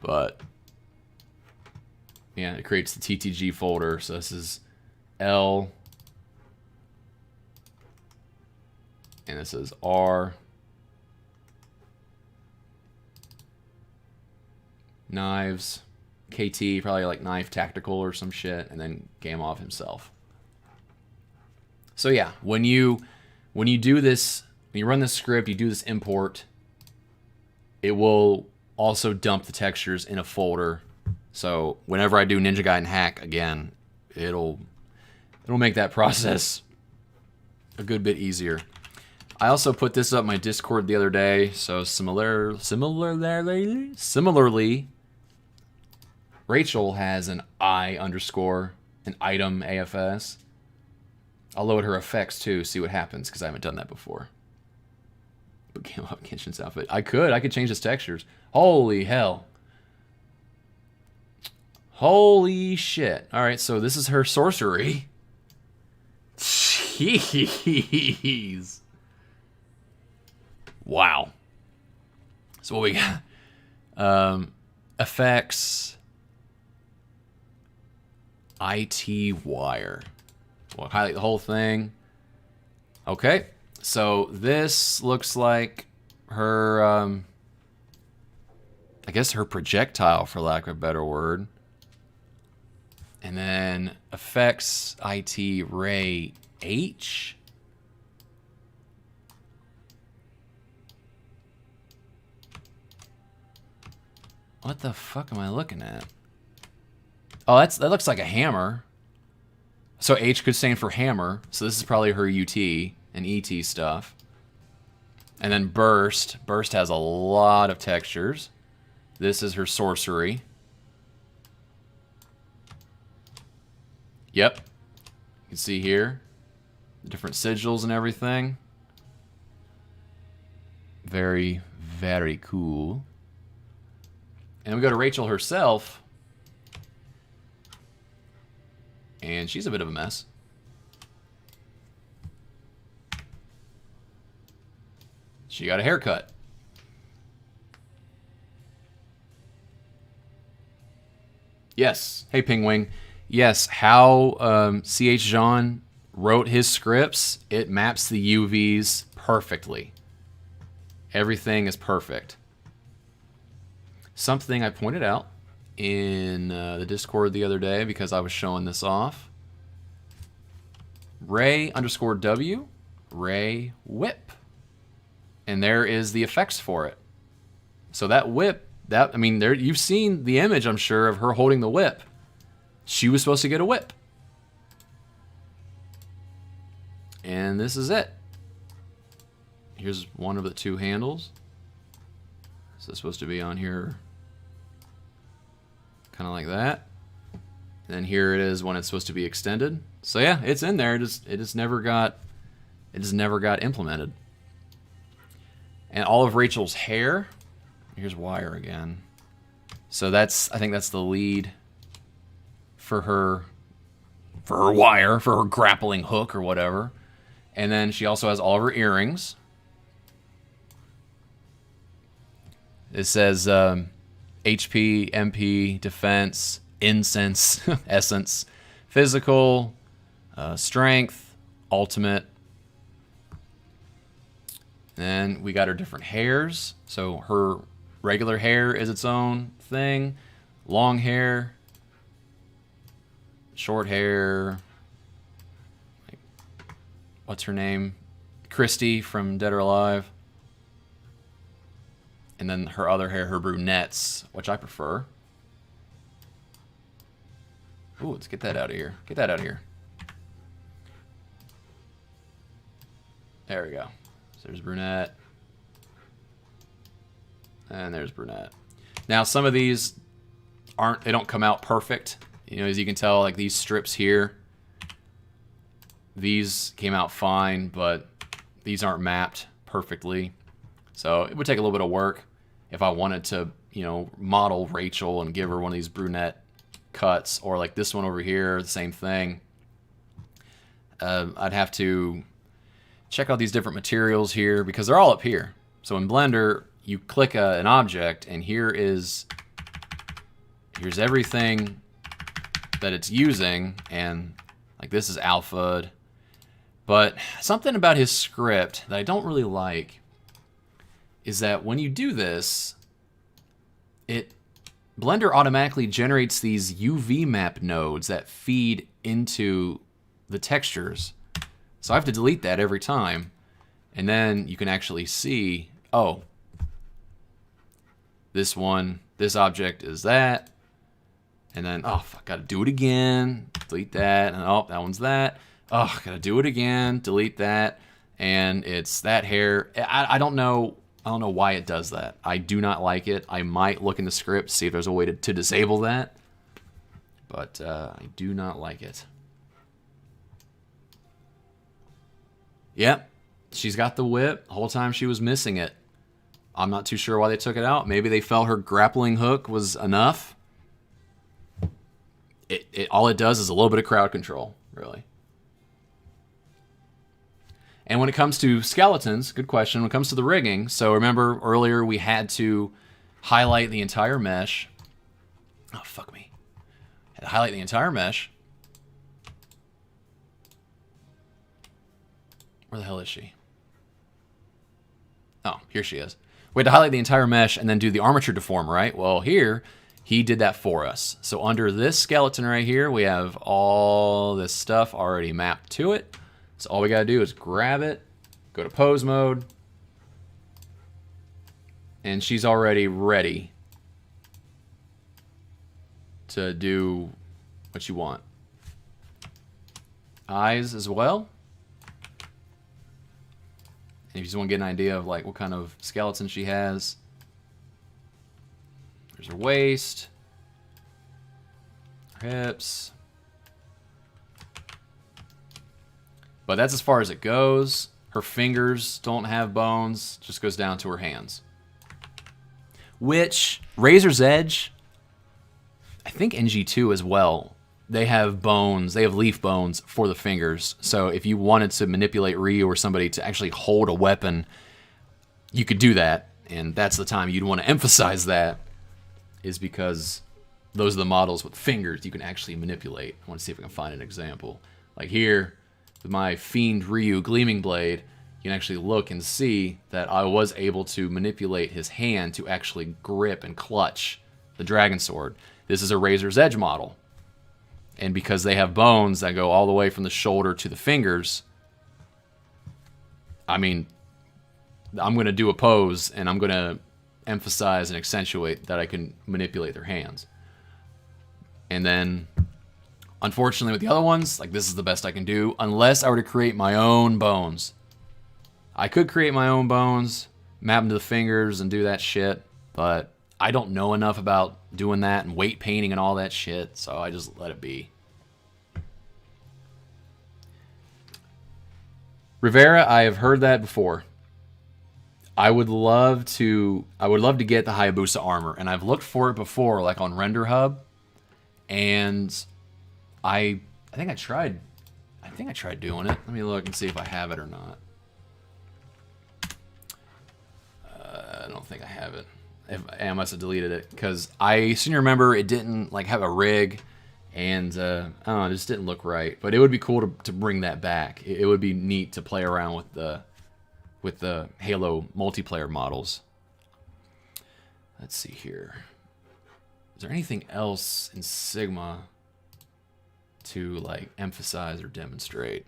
But yeah, it creates the TTG folder. So this is L, and this is R. Knives, KT, probably like knife tactical or some shit, and then Gamov himself. So yeah, when you do this, when you run this script, you do this import, it will also dump the textures in a folder. So whenever I do Ninja Gaiden hack again, it'll make that process a good bit easier. I also put this up my Discord the other day. So similarly, Rachel has an _, an item AFS. I'll load her effects too, see what happens, because I haven't done that before. But Gamov Kenshin's outfit. I could change his textures. Holy hell. Holy shit. Alright, so this is her sorcery. Jeez. Wow. So what we got? Effects. IT wire. We'll highlight the whole thing. Okay, so this looks like her, I guess her projectile, for lack of a better word. And then effects IT ray H. What the fuck am I looking at? Oh, that looks like a hammer. So H could stand for hammer. So this is probably her UT and ET stuff. And then burst. Burst has a lot of textures. This is her sorcery. Yep. You can see here the different sigils and everything. Very, very cool. And we go to Rachel herself. And she's a bit of a mess. She got a haircut. Yes. Hey, Pingwing. Yes, how C.H. Jean wrote his scripts, it maps the UVs perfectly. Everything is perfect. Something I pointed out in the Discord the other day because I was showing this off. Ray_W, Ray whip. And there is the effects for it. So that whip, I mean, there you've seen the image, I'm sure, of her holding the whip. She was supposed to get a whip. And this is it. Here's one of the two handles. So it's supposed to be on here kind of like that. And then here it is when it's supposed to be extended. So yeah, it's in there. It just never got implemented. And all of Rachel's hair. Here's wire again. So I think that's the lead for her wire, for her grappling hook or whatever. And then she also has all of her earrings. It says HP, MP, defense, incense, essence, physical, strength, ultimate. Then we got her different hairs. So her regular hair is its own thing. Long hair, short hair. What's her name? Christy from Dead or Alive. And then her other hair, her brunettes, which I prefer. Ooh, let's get that out of here. Get that out of here. There we go. So there's brunette. And there's brunette. Now, some of these they don't come out perfect. You know, as you can tell, like these strips here, these came out fine, but these aren't mapped perfectly. So it would take a little bit of work if I wanted to, you know, model Rachel and give her one of these brunette cuts, or like this one over here, the same thing. I'd have to check out these different materials here because they're all up here. So in Blender, you click an object, and here's everything that it's using, and like this is alpha'd. But something about his script that I don't really like is that when you do this, Blender automatically generates these UV map nodes that feed into the textures. So I have to delete that every time. And then you can actually see, oh, this object is that. And then, oh, fuck, gotta do it again. Delete that. And oh, that one's that. Oh, gotta do it again. Delete that. And it's that hair. I don't know why it does that. I do not like it. I might look in the script, see if there's a way to disable that. But I do not like it. Yep, she's got the whip. The whole time she was missing it. I'm not too sure why they took it out. Maybe they felt her grappling hook was enough. All it does is a little bit of crowd control, really. And when it comes to skeletons, good question. When it comes to the rigging, so remember earlier we had to highlight the entire mesh. Oh, fuck me. Had to highlight the entire mesh. Where the hell is she? Oh, here she is. We had to highlight the entire mesh and then do the Armature Deform, right? Well, here, he did that for us. So under this skeleton right here, we have all this stuff already mapped to it. So all we gotta do is grab it, go to pose mode, and she's already ready to do what you want. Eyes as well. And if you just want to get an idea of like what kind of skeleton she has, there's her waist, her hips. But that's as far as it goes. Her fingers don't have bones, just goes down to her hands. Which, Razor's Edge, I think NG2 as well, they have bones, they have leaf bones for the fingers. So if you wanted to manipulate Ryu or somebody to actually hold a weapon, you could do that. And that's the time you'd want to emphasize that, is because those are the models with fingers you can actually manipulate. I want to see if I can find an example. Like here, with my Fiend Ryu Gleaming Blade, you can actually look and see that I was able to manipulate his hand to actually grip and clutch the Dragon Sword. This is a Razor's Edge model. And because they have bones that go all the way from the shoulder to the fingers, I mean, I'm going to do a pose and I'm going to emphasize and accentuate that I can manipulate their hands. And then, unfortunately, with the other ones, like, this is the best I can do, unless I were to create my own bones. I could create my own bones, map them to the fingers and do that shit, but I don't know enough about doing that and weight painting and all that shit, so I just let it be. Rivera, I have heard that before. I would love to get the Hayabusa armor, and I've looked for it before, like on Render Hub, and I think I tried doing it. Let me look and see if I have it or not. I don't think I have it. I must have deleted it because I seem to remember it didn't like have a rig, and I don't know, it just didn't look right. But it would be cool to bring that back. It would be neat to play around with the Halo multiplayer models. Let's see here. Is there anything else in Sigma to like emphasize or demonstrate?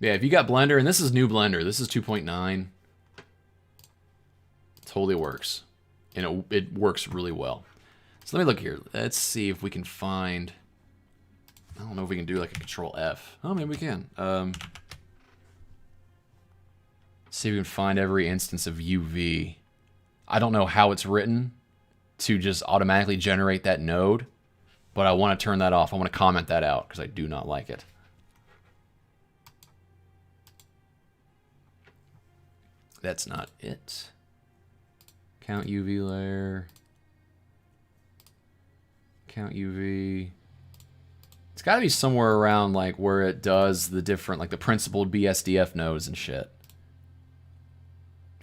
Yeah, if you got Blender, and this is new Blender, this is 2.9. Totally works, and it works really well. So let me look here. Let's see if we can find. I don't know if we can do like a Control F. Oh, maybe we can. See if we can find every instance of UV. I don't know how it's written to just automatically generate that node, but I want to turn that off. I want to comment that out because I do not like it. That's not it. Count UV layer. Count UV. It's got to be somewhere around like where it does the different, like the principled BSDF nodes and shit.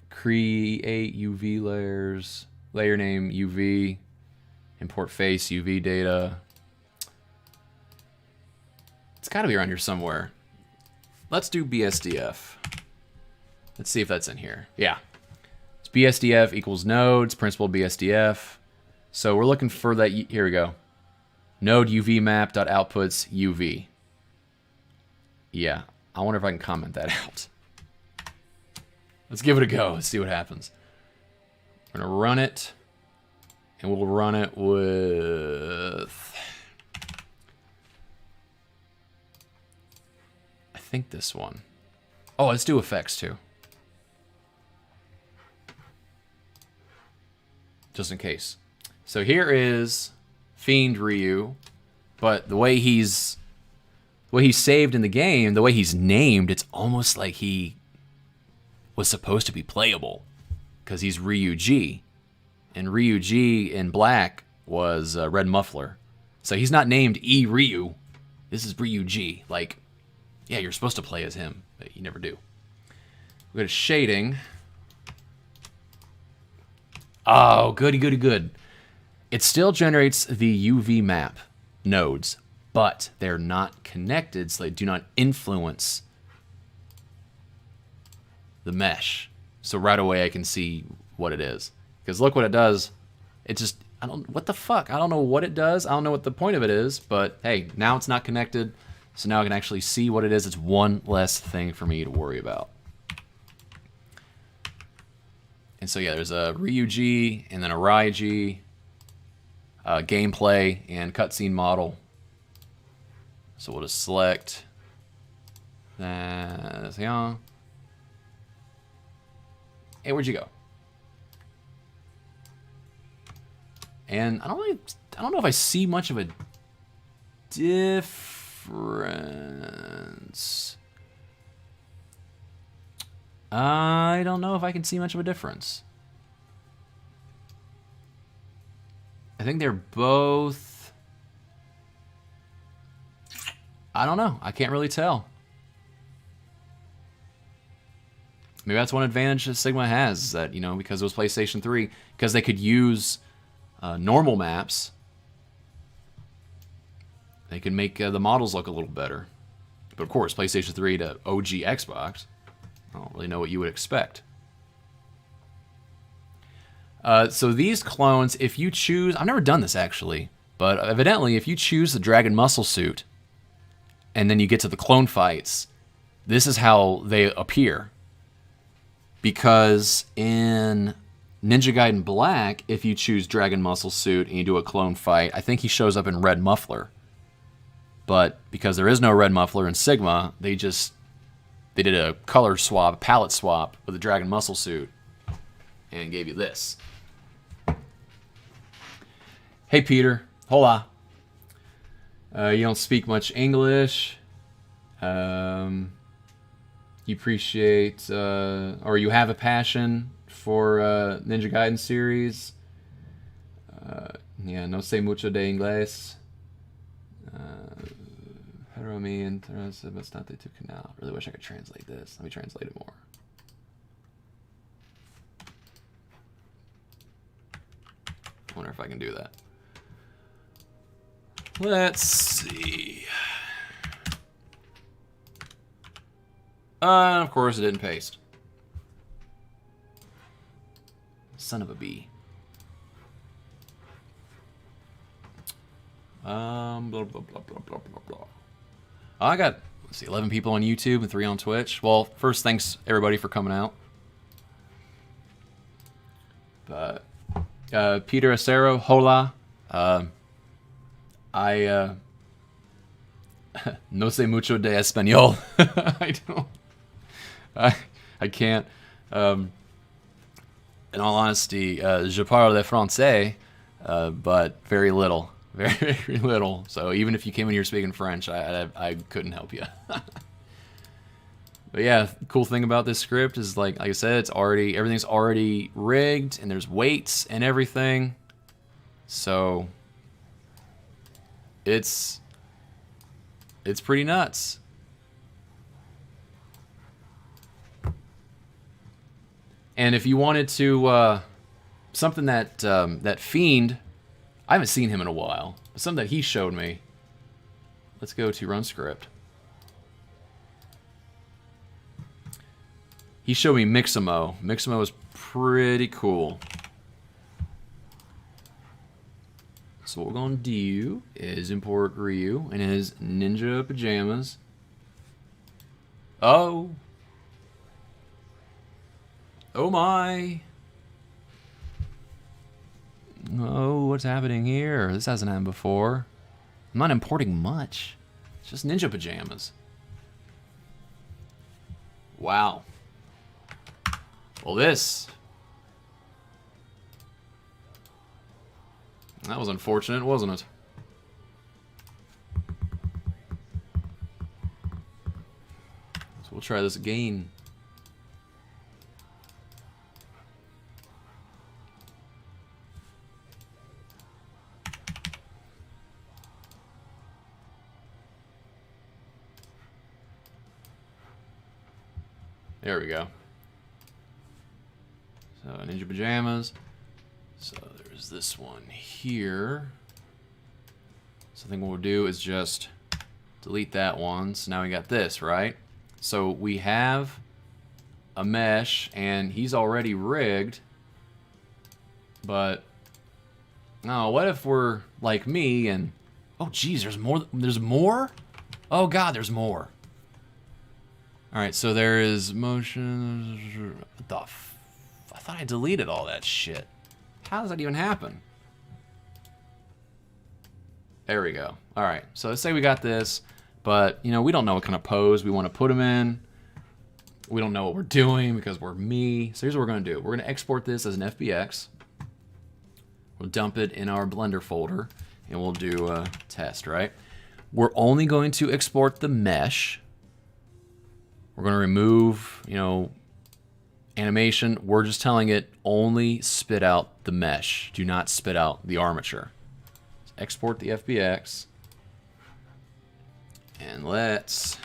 Create UV layers. Layer name UV. Import face UV data. It's got to be around here somewhere. Let's do BSDF. Let's see if that's in here. Yeah. BSDF equals nodes, principal BSDF. So we're looking for that. Here we go. Node UV map.outputs UV. Yeah, I wonder if I can comment that out. Let's give it a go. Let's see what happens. We're going to run it. And we'll run it with, I think this one. Oh, let's do effects too. Just in case. So here is Fiend Ryu, but the way he's saved in the game, the way he's named, it's almost like he was supposed to be playable because he's Ryu G, and Ryu G in black was Red Muffler, so he's not named E Ryu. This is Ryu G. Like, yeah, you're supposed to play as him, but you never do. We go to shading. Oh, goody, goody, good. It still generates the UV map nodes, but they're not connected, so they do not influence the mesh. So right away I can see what it is. Because look what it does. It just, what the fuck? I don't know what it does. I don't know what the point of it is, but hey, now it's not connected. So now I can actually see what it is. It's one less thing for me to worry about. And so yeah, there's a Ryu G and then a Rai G, gameplay and cutscene model. So we'll just select that. Yeah. Hey, where'd you go? And I don't know if I see much of a difference. I don't know if I can see much of a difference. I think they're both... I don't know. I can't really tell. Maybe that's one advantage that Sigma has, is that, you know, because it was PlayStation 3, because they could use normal maps, they can make the models look a little better. But of course, PlayStation 3 to OG Xbox, I don't really know what you would expect. So these clones, if you choose... I've never done this, actually, but evidently, if you choose the Dragon Muscle Suit, and then you get to the clone fights, this is how they appear. Because in Ninja Gaiden Black, if you choose Dragon Muscle Suit and you do a clone fight, I think he shows up in Red Muffler. But because there is no Red Muffler in Sigma, they did a color swap, a palette swap with the Dragon Muscle Suit and gave you this. Hey Peter, hola. You don't speak much English. You appreciate, or you have a passion for Ninja Gaiden series. Yeah, no sé mucho de inglés. Pero me interesa bastante tu canal. Really wish I could translate this. Let me translate it more. I wonder if I can do that. Let's see. Of course, it didn't paste. Son of a bee. Blah, blah, blah, blah, blah, blah, blah. I got, let's see, 11 people on YouTube and 3 on Twitch. Well, first, thanks, everybody, for coming out. But, Peter Acero, hola. No sé mucho de español. I can't. In all honesty, je parle français, but very little. Very, very little. So even if you came in here speaking French, I couldn't help you. But yeah, cool thing about this script is, like I said, everything's already rigged, and there's weights and everything. So it's pretty nuts. And if you wanted to, something that that Fiend, I haven't seen him in a while, but something that he showed me. Let's go to Run Script. He showed me Mixamo. Mixamo is pretty cool. So what we're going to do is import Ryu in his ninja pajamas. Oh. Oh my. Oh, what's happening here? This hasn't happened before. I'm not importing much. It's just ninja pajamas. Wow. Well, that was unfortunate, wasn't it? So we'll try this again. There we go. So, ninja pajamas. So, there's this one here. So, I think what we'll do is just delete that one. So, now we got this, right? So, we have a mesh, and he's already rigged. But no, what if we're like me and oh geez, there's more. There's more. Oh god, there's more. All right, so there is motion. What the? I thought I deleted all that shit. How does that even happen? There we go. All right, so let's say we got this, but you know we don't know what kind of pose we want to put them in. We don't know what we're doing because we're me. So here's what we're gonna do. We're gonna export this as an FBX. We'll dump it in our Blender folder, and we'll do a test, right? We're only going to export the mesh. We're going to remove, you know, animation. We're just telling it only spit out the mesh. Do not spit out the armature. Let's export the FBX. And let's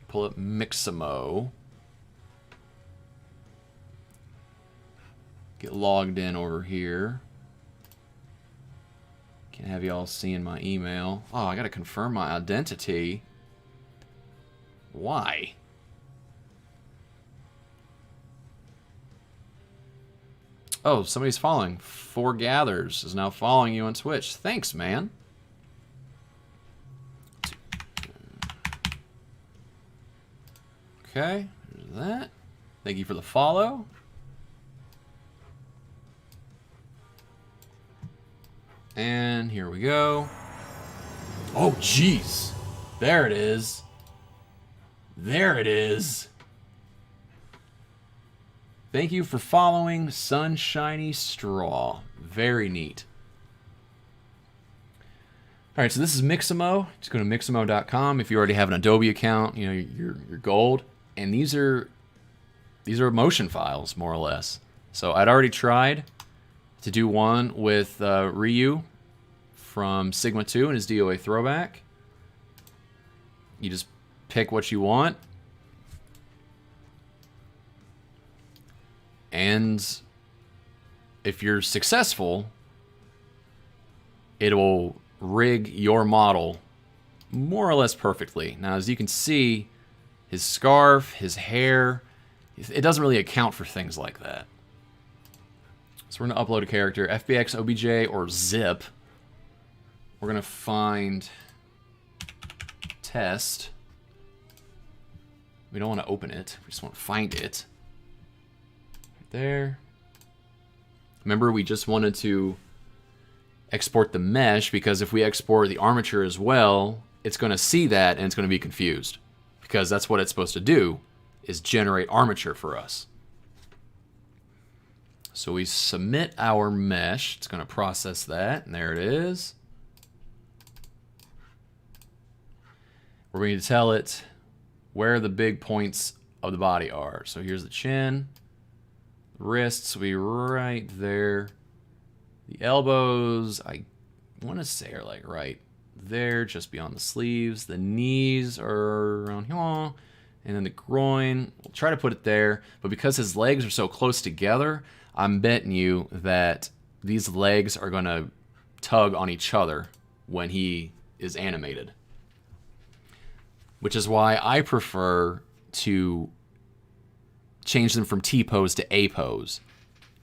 pull up Mixamo. Get logged in over here. Can't have y'all seeing my email. Oh, I gotta confirm my identity. Why? Oh, somebody's following. Forgathers is now following you on Twitch. Thanks, man. Okay, there's that. Thank you for the follow. And here we go. Oh, jeez. There it is. There it is. Thank you for following Sunshiny Straw. Very neat. All right, so this is Mixamo. Just go to mixamo.com. If you already have an Adobe account, you know, you're gold. And these are motion files, more or less. So I'd already tried to do one with Ryu from Sigma 2 and his DOA throwback. You just pick what you want. And if you're successful, it will rig your model more or less perfectly. Now, as you can see, his scarf, his hair, it doesn't really account for things like that. So we're going to upload a character, FBX, OBJ, or zip. We're going to find test. We don't want to open it. We just want to find it. Right there. Remember, we just wanted to export the mesh because if we export the armature as well, it's going to see that and it's going to be confused because that's what it's supposed to do, is generate armature for us. So we submit our mesh. It's going to process that, and there it is. We're going to tell it where the big points of the body are. So here's the chin. The wrists will be right there. The elbows, I want to say, are like right there, just beyond the sleeves. The knees are around here. And then the groin, we'll try to put it there. But because his legs are so close together, I'm betting you that these legs are going to tug on each other when he is animated. Which is why I prefer to change them from T-pose to A-pose.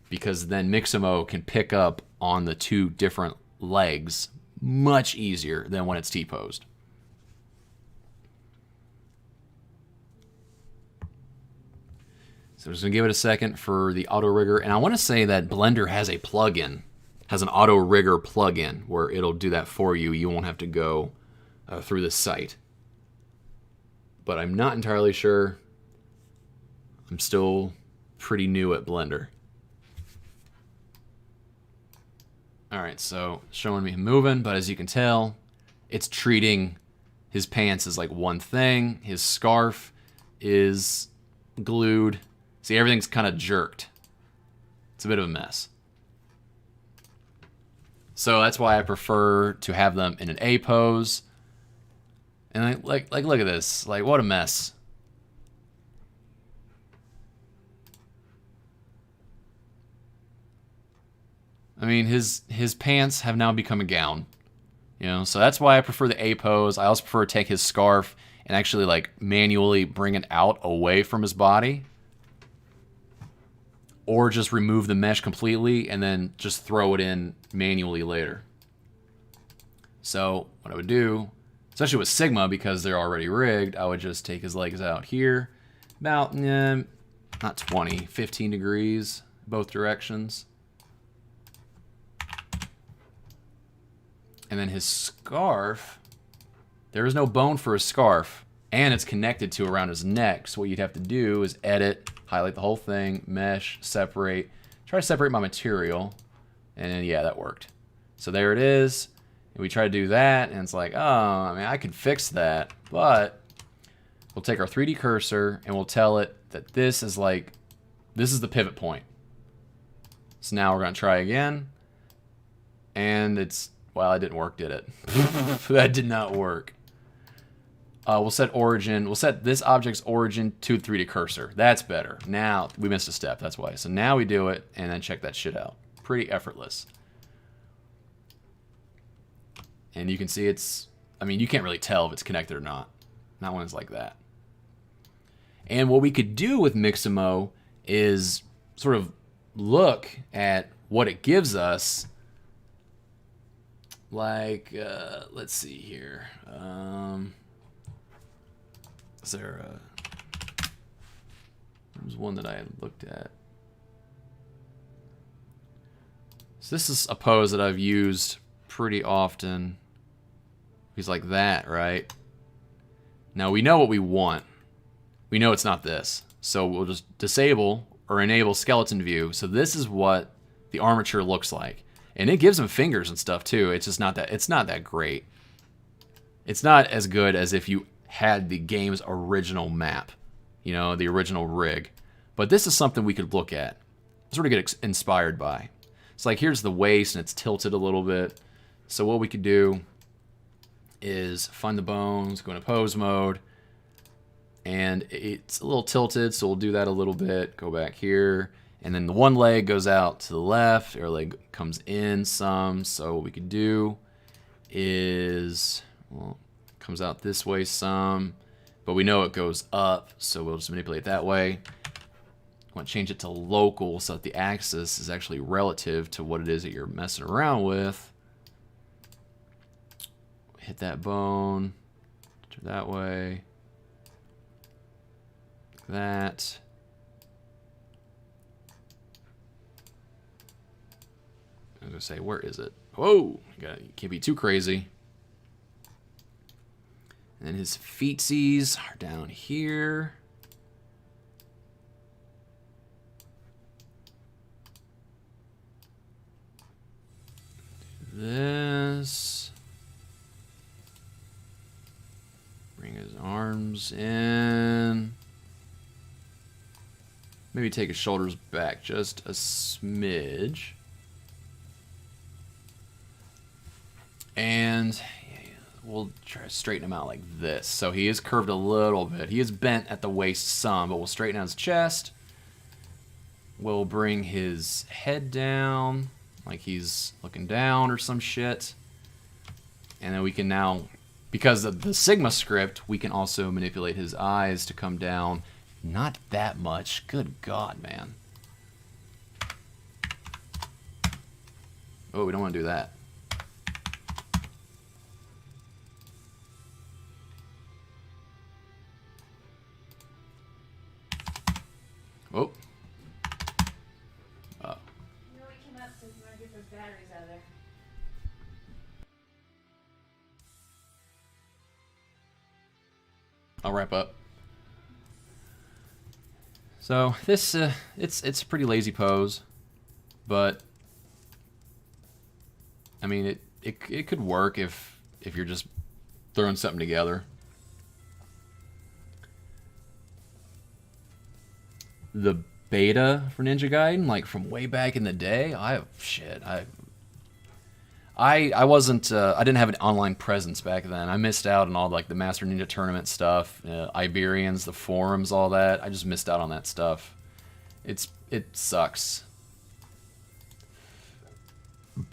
Because then Mixamo can pick up on the two different legs much easier than when it's T-posed. So I'm just going to give it a second for the auto rigger. And I want to say that Blender has a plugin, has an auto rigger plugin where it'll do that for you. You won't have to go through the site. But I'm not entirely sure. I'm still pretty new at Blender. All right, so showing me moving, but as you can tell, it's treating his pants as like one thing. His scarf is glued. See, everything's kind of jerked. It's a bit of a mess. So that's why I prefer to have them in an A pose. And like look at this. Like, what a mess. I mean, his pants have now become a gown. You know, so that's why I prefer the A pose. I also prefer to take his scarf and actually like manually bring it out away from his body, or just remove the mesh completely and then just throw it in manually later. So what I would do, especially with Sigma, because they're already rigged, I would just take his legs out here, about, not 20, 15 degrees, both directions. And then his scarf, there is no bone for his scarf, and it's connected to around his neck. So what you'd have to do is edit, highlight the whole thing, mesh, separate, try to separate my material, and then, yeah, that worked. So there it is. And we try to do that, and it's like, oh, I mean, I could fix that, but we'll take our 3D cursor and we'll tell it that this is like, this is the pivot point. So now we're going to try again, and it's, well, it didn't work, did it? That did not work. We'll set origin. We'll set this object's origin to 3D cursor. That's better. Now, we missed a step, that's why. So now we do it, and then check that shit out. Pretty effortless. And you can see it's, I mean, you can't really tell if it's connected or not. That one is like that. And what we could do with Mixamo is sort of look at what it gives us. Like, let's see here. Is there a... There was one that I had looked at. So this is a pose that I've used pretty often. He's like that, right? Now we know what we want. We know it's not this. So we'll just disable or enable skeleton view. So this is what the armature looks like. And it gives him fingers and stuff too. It's just not that, it's not that great. It's not as good as if you had the game's original map, you know, the original rig. But this is something we could look at, sort of get inspired by. It's like, here's the waist and it's tilted a little bit. So what we could do is find the bones, go into pose mode, and it's a little tilted, so we'll do that a little bit. Go back here, and then the one leg goes out to the left, our leg comes in some. So what we could do is, well, it comes out this way some, but we know it goes up, so we'll just manipulate that way. I want to change it to local so that the axis is actually relative to what it is that you're messing around with. Hit that bone, turn that way, like that. I was gonna say, where is it? Whoa, you can't be too crazy. And then his feetsies are down here. This. Bring his arms in. Maybe take his shoulders back just a smidge. And we'll try to straighten him out like this. So he is curved a little bit. He is bent at the waist some, but we'll straighten out his chest. We'll bring his head down, like he's looking down or some shit. And then we can now, because of the Sigma script, we can also manipulate his eyes to come down. Not that much. Good God, man. Oh, we don't want to do that. Oh. Oh. You know what came up, so if you want to get those batteries out of there. I'll wrap up. So this, it's a pretty lazy pose, but I mean it could work if you're just throwing something together. The beta for Ninja Gaiden, like from way back in the day, I wasn't, I didn't have an online presence back then. I missed out on all like the Master Ninja Tournament stuff, Iberians, the forums, all that. I just missed out on that stuff. It sucks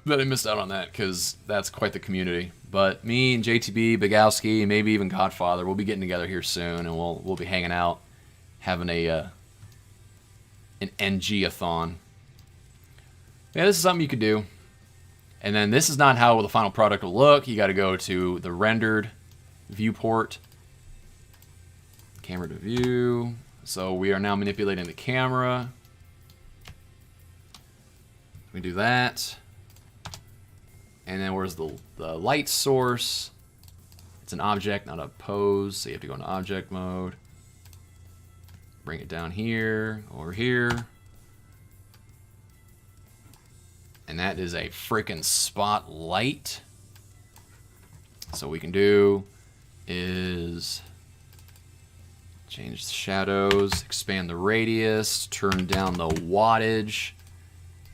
that I missed out on that because that's quite the community. But me and JTB, Bigowski, and maybe even Godfather, we'll be getting together here soon, and we'll be hanging out, having an NG-a-thon. Yeah, this is something you could do. And then this is not how the final product will look. You got to go to the rendered viewport, camera to view. So we are now manipulating the camera. We do that. And then where's the light source? It's an object, not a pose, so you have to go into object mode. Bring it down here, over here. And that is a freaking spotlight. So what we can do is change the shadows, expand the radius, turn down the wattage,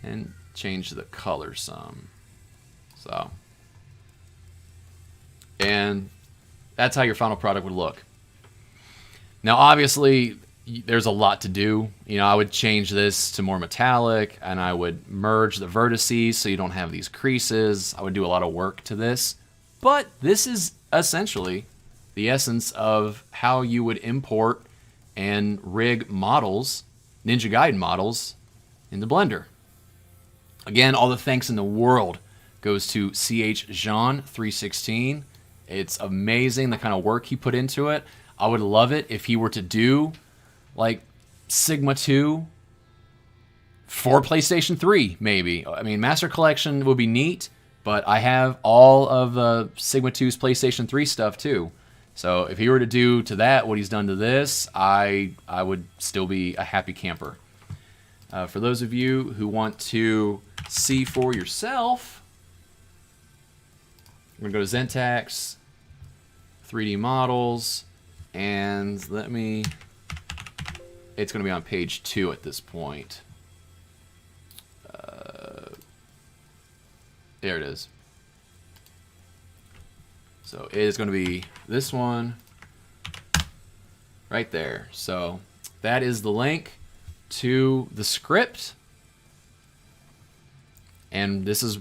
and change the color some. So, and that's how your final product would look. Now, obviously, there's a lot to do. You know, I would change this to more metallic, and I would merge the vertices so you don't have these creases. I would do a lot of work to this. But this is essentially the essence of how you would import and rig models, Ninja Gaiden models, into Blender. Again, all the thanks in the world goes to CH Jean 316. It's amazing the kind of work he put into it. I would love it if he were to do like Sigma 2 for PlayStation 3, maybe. I mean, Master Collection would be neat, but I have all of Sigma 2's PlayStation 3 stuff too. So if he were to do to that what he's done to this, I would still be a happy camper. For those of you who want to see for yourself, we're going to go to Zentax, 3D models, and it's going to be on page 2 at this point. There it is. So it is going to be this one right there. So that is the link to the script. And this is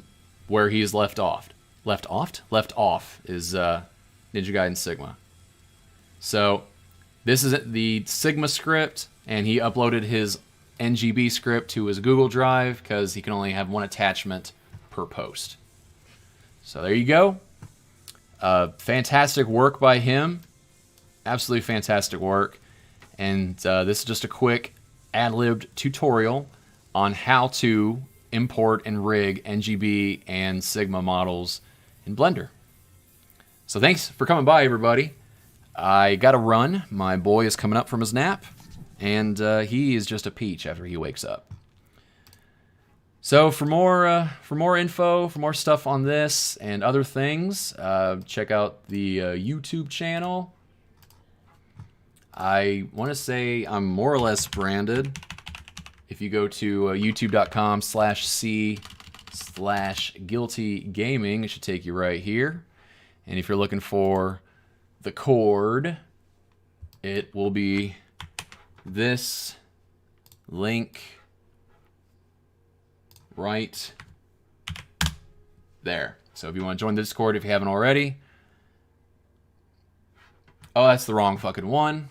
where he is left off. Left off is Ninja Gaiden Sigma. So this is the Sigma script, and he uploaded his NGB script to his Google Drive because he can only have one attachment per post. So there you go. Fantastic work by him. Absolutely fantastic work. And this is just a quick ad-libbed tutorial on how to import and rig NGB and Sigma models in Blender. So thanks for coming by, everybody. I got to run. My boy is coming up from his nap, and he is just a peach after he wakes up. So for more info, for more stuff on this and other things, check out the YouTube channel. I want to say I'm more or less branded. If you go to youtube.com/c/guiltygaming, it should take you right here. And if you're looking for the cord, it will be this link right there. So if you want to join the Discord, if you haven't already. Oh, that's the wrong fucking one.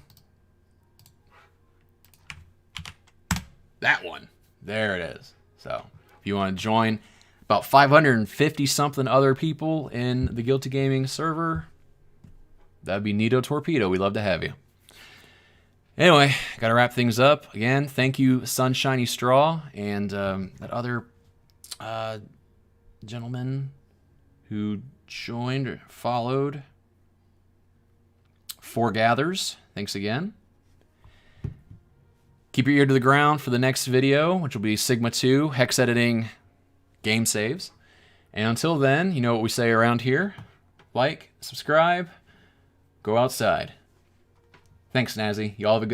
That one. There it is. So if you want to join about 550 something other people in the Guilty Gaming server, that'd be Nito Torpedo. We'd love to have you. Anyway, got to wrap things up. Again, thank you, Sunshiny Straw, and that other gentleman who joined or followed. Foregathers. Thanks again. Keep your ear to the ground for the next video, which will be Sigma 2 hex editing game saves. And until then, you know what we say around here. Like, subscribe, go outside. Thanks, Nazi. Y'all have a good